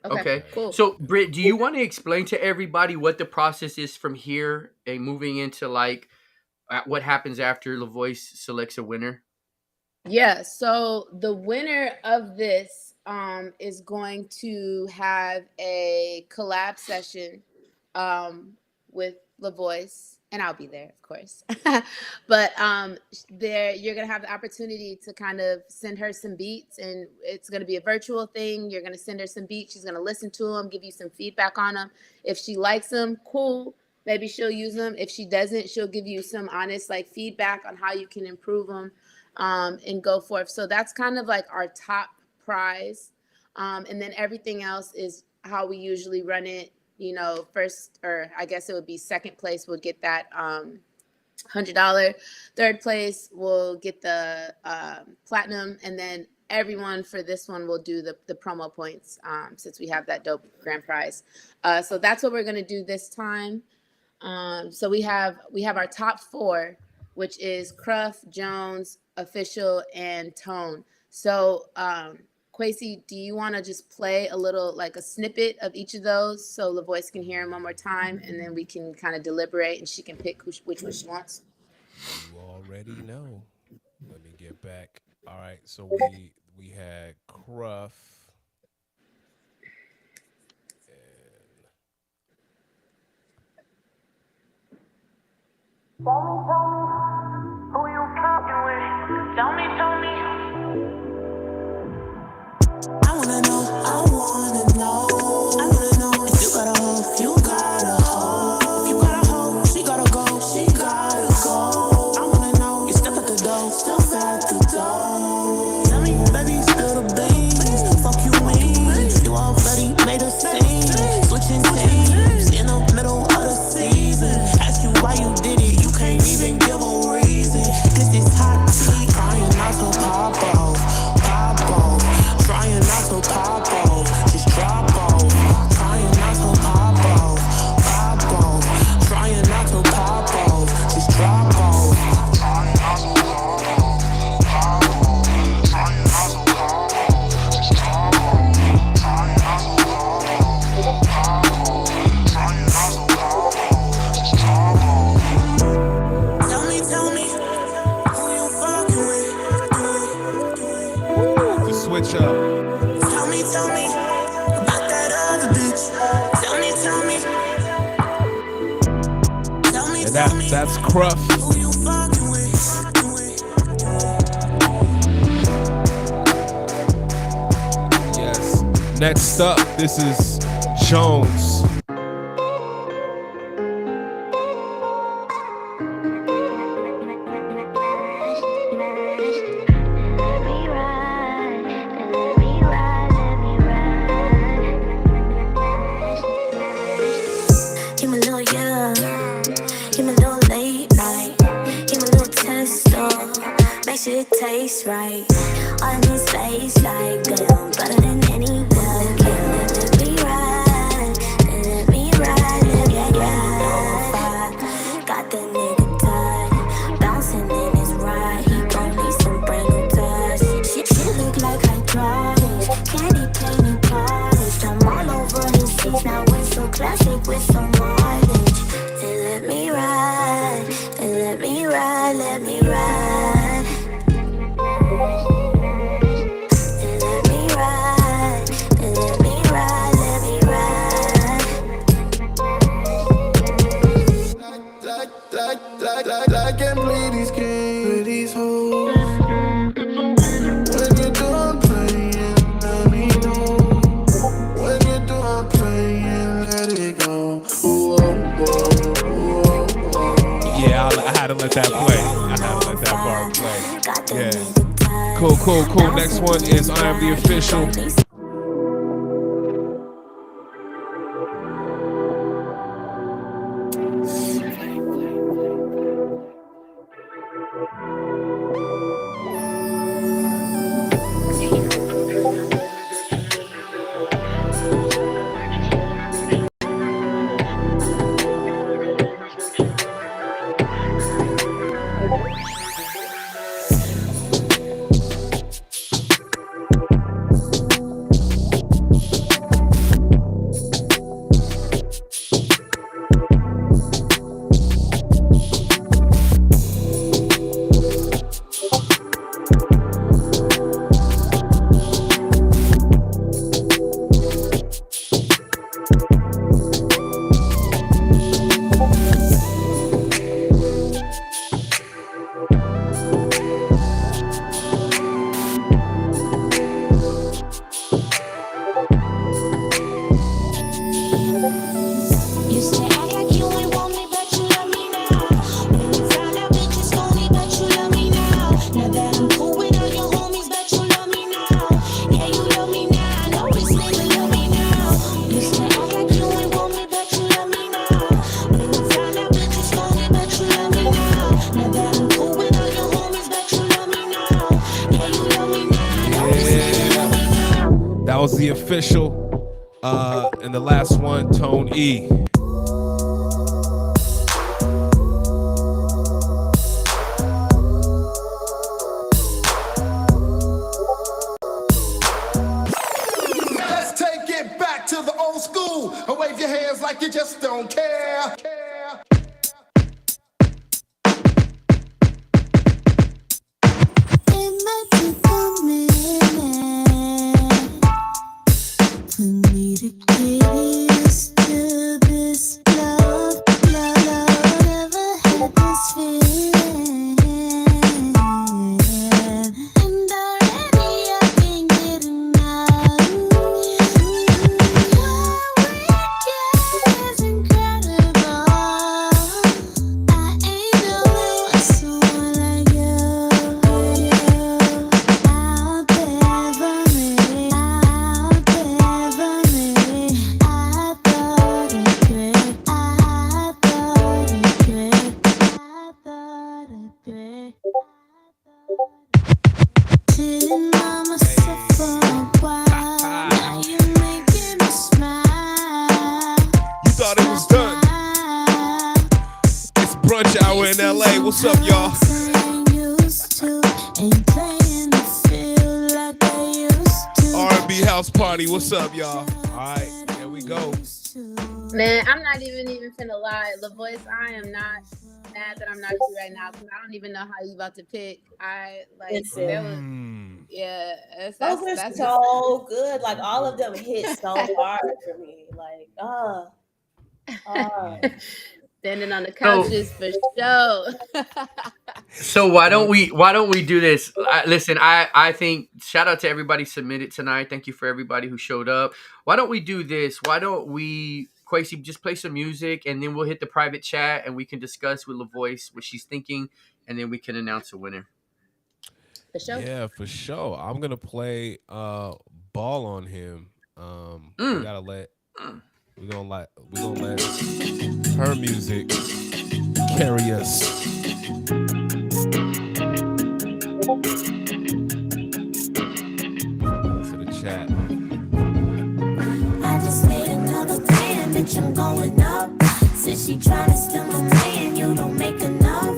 Okay. Cool. So, Britt, do you want to explain to everybody what the process is from here and moving into like what happens after Lavoyce selects a winner? Yeah, so the winner of this is going to have a collab session with Lavoyce, and I'll be there, of course. But there, you're gonna have the opportunity to kind of send her some beats, and it's gonna be a virtual thing. You're gonna send her some beats. She's gonna listen to them, give you some feedback on them. If she likes them, cool. Maybe she'll use them. If she doesn't, she'll give you some honest like feedback on how you can improve them. And go forth. So that's kind of like our top prize. And then everything else is how we usually run it. You know, first, or I guess it would be second place will get that $100. Third place will get the platinum. And then everyone for this one will do the promo points since we have that dope grand prize. So that's what we're going to do this time. So we have our top four, which is Cruff, Jones, Official, and Tone. So, Kwesi, do you want to just play a little, like a snippet of each of those so Lavoyce can hear him one more time, and then we can kind of deliberate and she can pick which one she wants? You already know. Let me get back. All right, so we had Cruff. Switching teams in the middle of the season. Ask you why you did it, you can't even give a That's Cruff. Who you fucking with? Yes. Next up, this is Jones. Give me a little yeah, give me a little late night, give me a little testo, make sure it tastes right. On this space like damn, better than anyone. Let me ride, let me ride, let me ride. Got that nigga tight, bouncing in his ride. He gon' need some brand new touch. She look like hydraulics, candy painted polish. I'm all over his seats now. It's so classic with some mileage. And let me ride, and let me ride, let me ride. And let me ride, and let me ride, let me ride. I can't play these games with these hoes. When you're done playing, let me know. When you're done playing, let it go. Ooh, oh, oh, ooh, oh, oh. Yeah, I had to let that play. I had to let that part play. Yeah. Cool. Next one is I Am the Official. You say act like you ain't want me, but you love me now. When you found out bitches phony, but you love me now. Now that I'm cool with all your homies, but you love me now. Yeah, you love me now. I know this nigga love me now. You say act like you ain't want me, but you love me now. When you found out bitches phony, but you love me now. Now that I'm cool with all your homies, but you love me now. Yeah, you love me now. I know this nigga love me now. That was the official. And the last one, Tone E. Let's take it back to the old school. And wave your hands like you just don't care. It might take a minute for me to get used to this love. Never had this feeling, and already I can't get enough. What we get is incredible. I ain't know someone like you out there for me. I thought it great. Sitting by myself for a while. Now you making me smile. You thought it was done. It's brunch hour in LA. What's up, y'all? R&B house party. What's up, y'all? All right, here we go. Man, I'm not even finna lie. Lavoyce, I am not mad that I'm not you right now because I don't even know how you about to pick. I like Listen. that was that's Those are that's so good. Like all of them hit so hard for me. Like, Standing on the couches for show. So why don't we do this? Listen, I think shout out to everybody submitted tonight. Thank you for everybody who showed up. Why don't we do this? Why don't we, Quasi, just play some music and then we'll hit the private chat and we can discuss with Lavoyce what she's thinking and then we can announce a winner. For sure. Yeah, for sure. I'm gonna play Ball on Him. We gotta let we're gonna let her music carry us. To the chat. I just made another plan, bitch, I'm going up. Since she tryna steal my man, you don't make enough.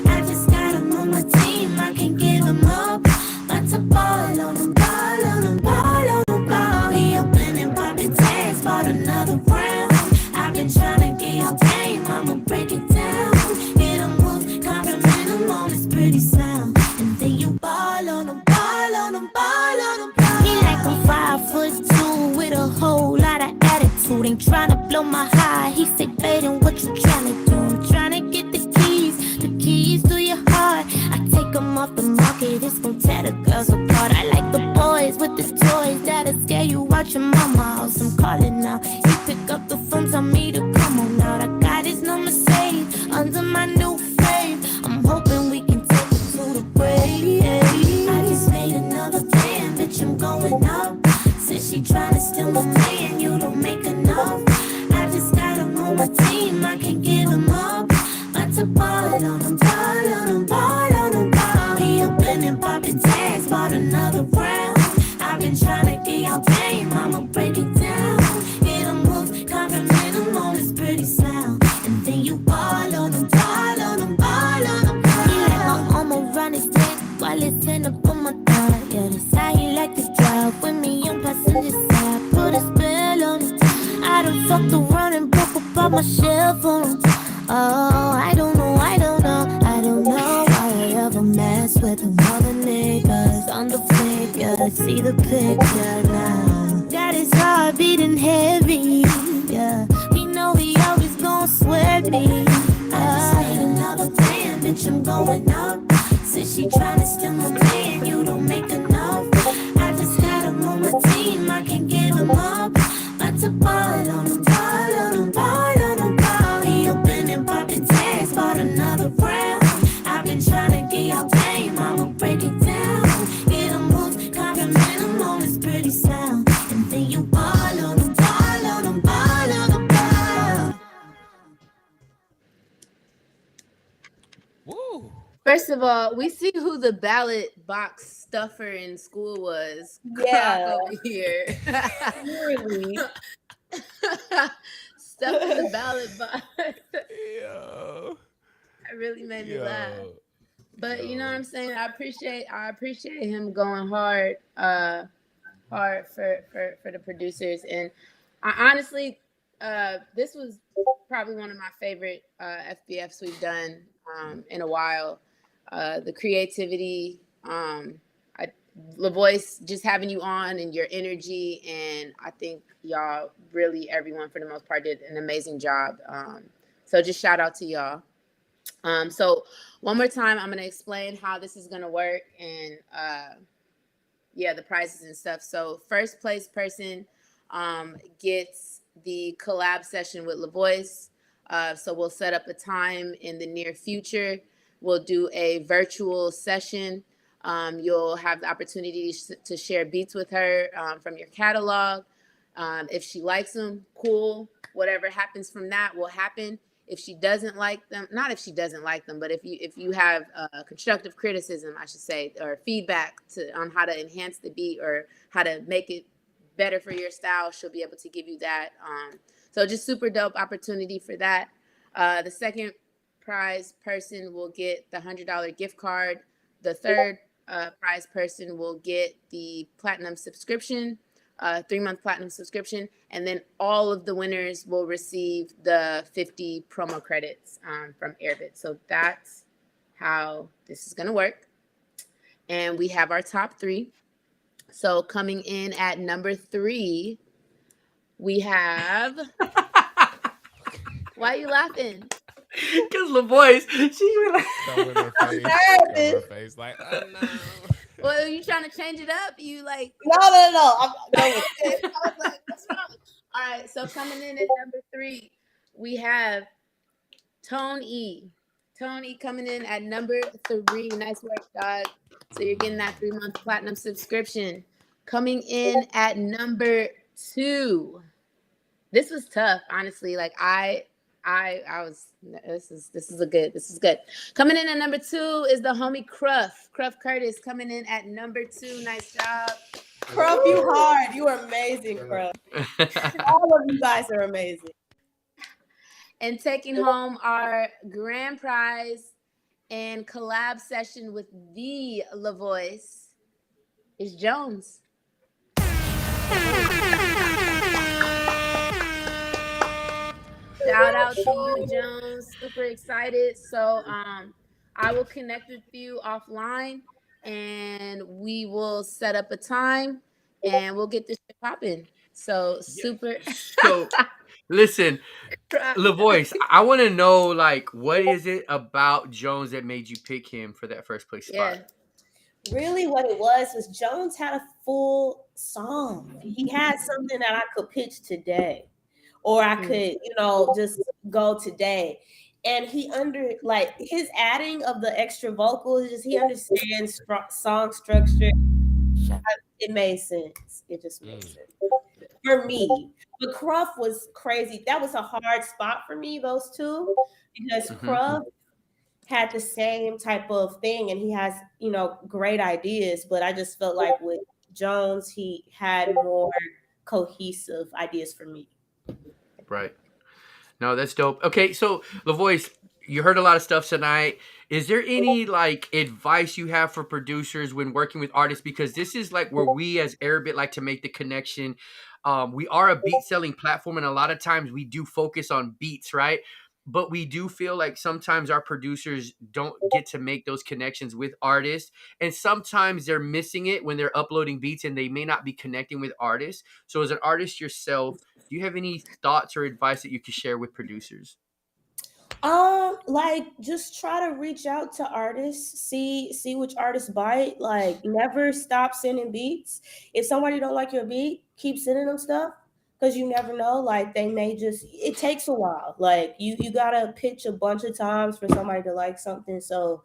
I just got him on my team, I can give him up. About to ball on him, ball on him, ball on him, ball. He up in and popping tags, bought another round. I've been tryna get your game, I'ma break it down. Hit him with compliment him on his pretty sound. And then you ball on him, ball on him, ball on him, ball. He like a 5'2" with a whole lot of attitude. Ain't tryna blow my high, he say, baby, what you tryna do? I'm tryna get the keys to your heart. I take them off the market, it's gon' tear the girls apart. I like the boys with the toys that'll scare you out your mama house. I'm calling now, he pick up the phone, tell me to come on out. I got his number saved under my new frame. I'm hoping we can take it to the grave. I just made another plan, bitch, I'm going up. Since she tryna steal my man, you don't make enough. I just got him on my team, I can give him up. About to ball on him, ball on him, ball on him, ball. He up in and popping tags, bought another round. I've been tryna get your game, I'ma break it down. Hit him with compliment him on his pretty sound. And then you ball on him, ball on him, ball on him, ball. He like my arm around his neck while it's in up on my thigh. Yeah, that's how he like to drive with me on passenger side. Put a spell on him. I done fucked around and broke up my shell for him. Oh, I don't know why I ever mess with them other niggas on the flick. Yeah, see the picture now. Got his heart beating heavy. Yeah, he know he always gon' sweat me. I just made another plan, bitch, I'm going up. Since she tryna steal my man, you don't make enough. I just got him on my team, I can give him up. About to ball on him, ball on him, ball on him, ball. He up in and popping tags, bought another round. I've been tryna get your game, I'ma break it down. Get him with compliment him on his pretty sound. And then you ball on him, ball on him, ball on him, ball. Woo. First of all, we see who the ballot box stuffer in school was. Yeah. Croc over here. Really? Stuffing the ballot box. Yo. That really made me Yo. laugh. But you know Yo. what I'm saying? I appreciate him going hard for the producers. And I honestly, this was probably one of my favorite FBFs we've done in a while. The creativity, Lavoyce, just having you on and your energy, and I think y'all really, everyone for the most part, did an amazing job. So just shout out to y'all. So one more time, I'm gonna explain how this is gonna work and the prizes and stuff. So first place person gets the collab session with Lavoyce. So we'll set up a time in the near future. We'll do a virtual session. You'll have the opportunity to share beats with her from your catalog. If she likes them, cool. Whatever happens from that will happen. If she doesn't like them, not if she doesn't like them, but if you have constructive criticism, I should say, or feedback on how to enhance the beat or how to make it better for your style, she'll be able to give you that. So just super dope opportunity for that. The second prize person will get the $100 gift card. The third prize person will get the platinum subscription, 3-month platinum subscription, and then all of the winners will receive the 50 promo credits from Airbit. So that's how this is going to work. And we have our top 3. So coming in at number 3, we have. Why are you laughing? Because Lavoyce, she was like, Covering her face. nervous. Covering her face. Like, oh no. Well, are you trying to change it up? You like No. I'm going with okay. I was like, what's wrong? All right, so coming in at number 3, we have Tone E. Tone E coming in at number 3. Nice work, dog. So you're getting that 3-month platinum subscription. Coming in at number 2. This was tough, honestly. Like I was. This is good. Coming in at number 2 is the homie Cruff Curtis coming in at number 2. Nice job. Cruff, you hard. You are amazing, Cruff. All of you guys are amazing. And taking home our grand prize and collab session with the Lavoyce is Jones. Shout out to you, Jones. Super excited. So I will connect with you offline and we will set up a time and we'll get this shit popping. So super. so listen, Lavoyce, I want to know, like, what is it about Jones that made you pick him for that first place spot? Really what it was Jones had a full song. He had something that I could pitch today. Or I could, just go today. And he his adding of the extra vocals, he understands song structure. It made sense. It just made sense for me. But Cruff was crazy. That was a hard spot for me, those two, because Cruff had the same type of thing and he has, great ideas. But I just felt like with Jones, he had more cohesive ideas for me. Right. No, that's dope. Okay, so Lavoyce, you heard a lot of stuff tonight. Is there any like advice you have for producers when working with artists? Because this is like where we as Airbit like to make the connection. We are a beat selling platform, and a lot of times we do focus on beats, right? But we do feel like sometimes our producers don't get to make those connections with artists. And sometimes they're missing it when they're uploading beats and they may not be connecting with artists. So as an artist yourself, do you have any thoughts or advice that you could share with producers? Just try to reach out to artists, see which artists bite. Like, never stop sending beats. If somebody don't like your beat, keep sending them stuff because you never know. Like, they may it takes a while. Like, you gotta pitch a bunch of times for somebody to like something. So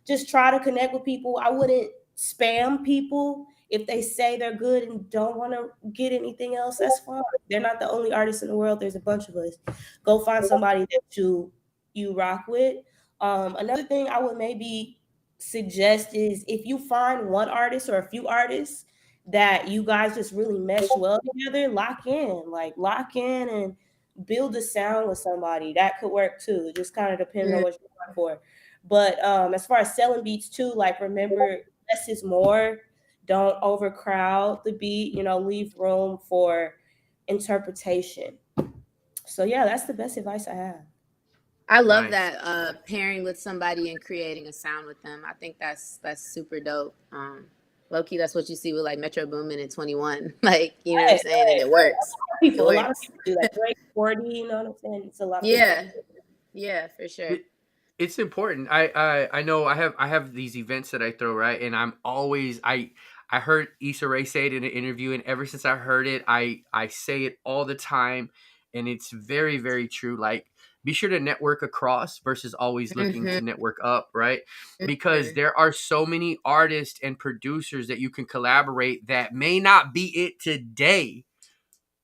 just try to connect with people. I wouldn't spam people. If they say they're good and don't want to get anything else, that's fine. They're not the only artists in the world. There's a bunch of us. Go find somebody that you rock with. Another thing I would maybe suggest is if you find one artist or a few artists that you guys just really mesh well together, lock in and build a sound with somebody. That could work too. It just kind of depends on what you're looking for. But as far as selling beats too, like, remember, less is more. Don't overcrowd the beat, leave room for interpretation. So yeah, that's the best advice I have. I love that pairing with somebody and creating a sound with them. I think that's super dope. Low-key, that's what you see with like Metro Boomin and 21. Like, you know what I'm saying? And it works. A lot of people do that. Drake 40, you know what I'm saying? It's a lot of people. Yeah, for sure. It's important. I know I have these events that I throw, right? And I'm always I heard Issa Rae say it in an interview, and ever since I heard it, I say it all the time, and it's very, very true. Like, be sure to network across versus always looking to network up, right? Because there are so many artists and producers that you can collaborate that may not be it today,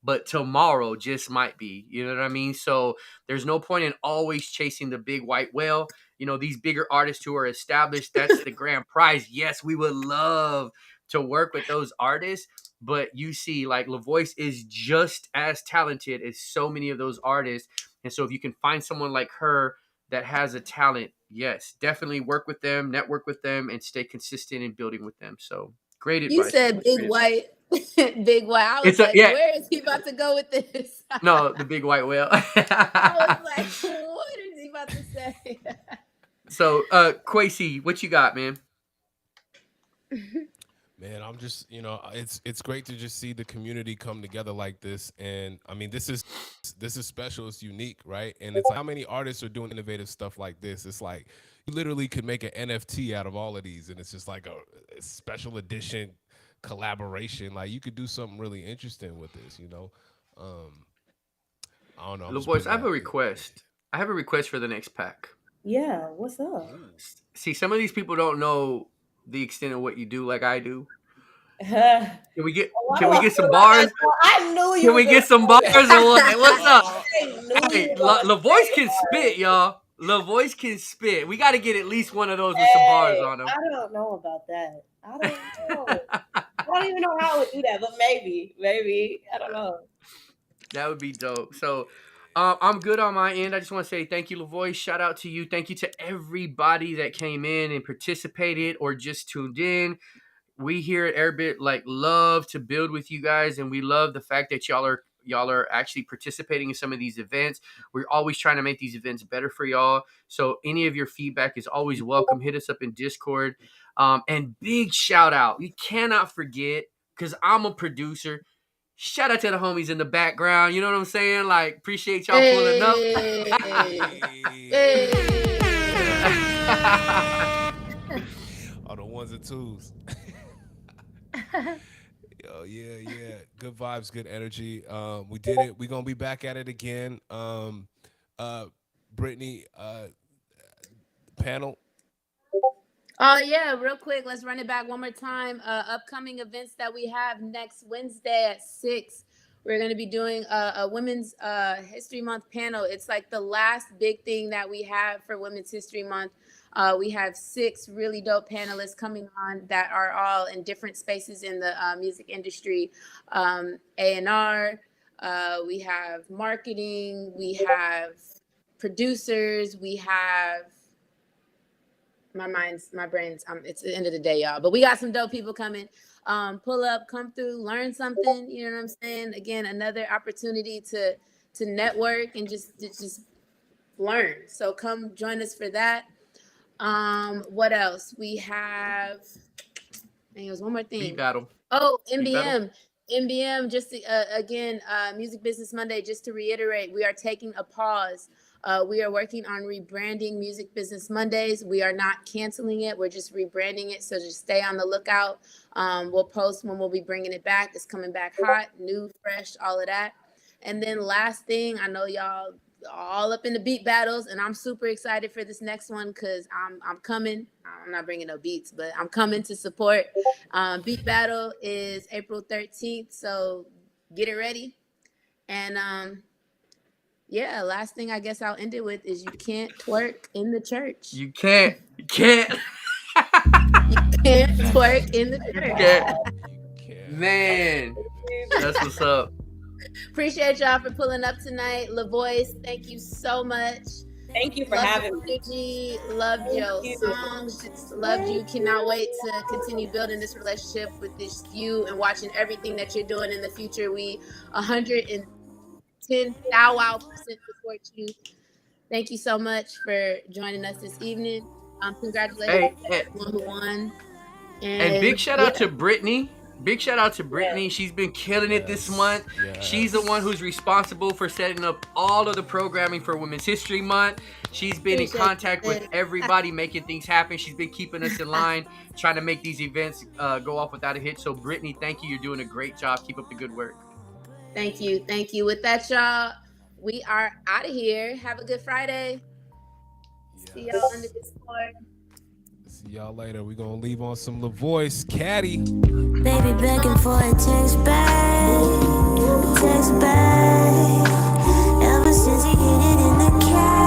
but tomorrow just might be. You know what I mean? So there's no point in always chasing the big white whale. These bigger artists who are established, that's the grand prize. Yes, we would love to work with those artists, but you see, like, Lavoyce is just as talented as so many of those artists. And so if you can find someone like her that has a talent, yes, definitely work with them, network with them, and stay consistent in building with them. So great advice. You said big white. Big white. I was like, where is he about to go with this? No, the big white whale. I was like, what is he about to say? So, Kwesi, what you got, man? Man, I'm just, it's great to just see the community come together like this. And I mean, this is special, it's unique, right? And it's like, how many artists are doing innovative stuff like this? It's like you literally could make an NFT out of all of these, and it's just like a special edition collaboration. Like you could do something really interesting with this. I don't know. I'm just Lavoyce, putting I have a that. request. I have a request for the next pack. Yeah, what's up? See, some of these people don't know the extent of what you do like I do. I Can we get some knew bars? you. Can we get some bars or what? What's up? I knew Hey, you were Lavoyce can spit, y'all. Lavoyce can spit. We got to get at least one of those with some bars on them. I don't know about that. I don't know. I don't even know how I would do that, but maybe. I don't know. That would be dope. So I'm good on my end. I just want to say thank you, Lavoyce. Shout out to you. Thank you to everybody that came in and participated or just tuned in. We here at Airbit love to build with you guys, and we love the fact that y'all are actually participating in some of these events. We're always trying to make these events better for y'all. So any of your feedback is always welcome. Hit us up in Discord. And big shout out. We cannot forget, because I'm a producer. Shout out to the homies in the background. You know what I'm saying? Appreciate y'all pulling up. All the ones and twos. Yo, yeah. Good vibes, good energy. We did it. We're gonna be back at it again. Brittany, panel. Oh yeah, real quick, let's run it back one more time. Upcoming events that we have next Wednesday at 6. We're going to be doing a Women's History Month panel. It's like the last big thing that we have for Women's History Month. We have 6 really dope panelists coming on that are all in different spaces in the music industry. A&R, we have marketing, we have producers, we have my brain's it's the end of the day, y'all, but we got some dope people coming. Pull up, come through, learn something, you know what I'm saying? Again, another opportunity to network and just learn. So come join us for that. What else we have? And there's one more thing. Beat battle. Oh, MBM, just to, again, Music Business Monday, just to reiterate, we are taking a pause. We are working on rebranding Music Business Mondays. We are not canceling it. We're just rebranding it. So just stay on the lookout. We'll post when we'll be bringing it back. It's coming back hot, new, fresh, all of that. And then last thing, I know y'all all up in the beat battles, and I'm super excited for this next one because I'm coming. I'm not bringing no beats, but I'm coming to support. Beat battle is April 13th, so get it ready. And yeah, last thing I guess I'll end it with is you can't twerk in the church. You can't. You can't twerk in the church. Man, that's what's up. Appreciate y'all for pulling up tonight. Lavoyce, thank you so much. Thank you for having me. Loved your songs. Just loved you. Cannot wait to continue building this relationship with you and watching everything that you're doing in the future. We 110,000% support you. Thank you so much for joining us this evening. Congratulations to everyone who won. And big shout out to Brittany. Big shout out to Brittany. She's been killing it this month. She's the one who's responsible for setting up all of the programming for Women's History Month. She's been in contact with everybody, making things happen. She's been keeping us in line, trying to make these events go off without a hitch. So Brittany, thank you. You're doing a great job. Keep up the good work. Thank you. Thank you. With that, y'all, we are out of here. Have a good Friday. See y'all on the Discord. See y'all later. We're going to leave on some Lavoyce. Caddy. Baby begging for a text back. Ever since he hit it in the cat.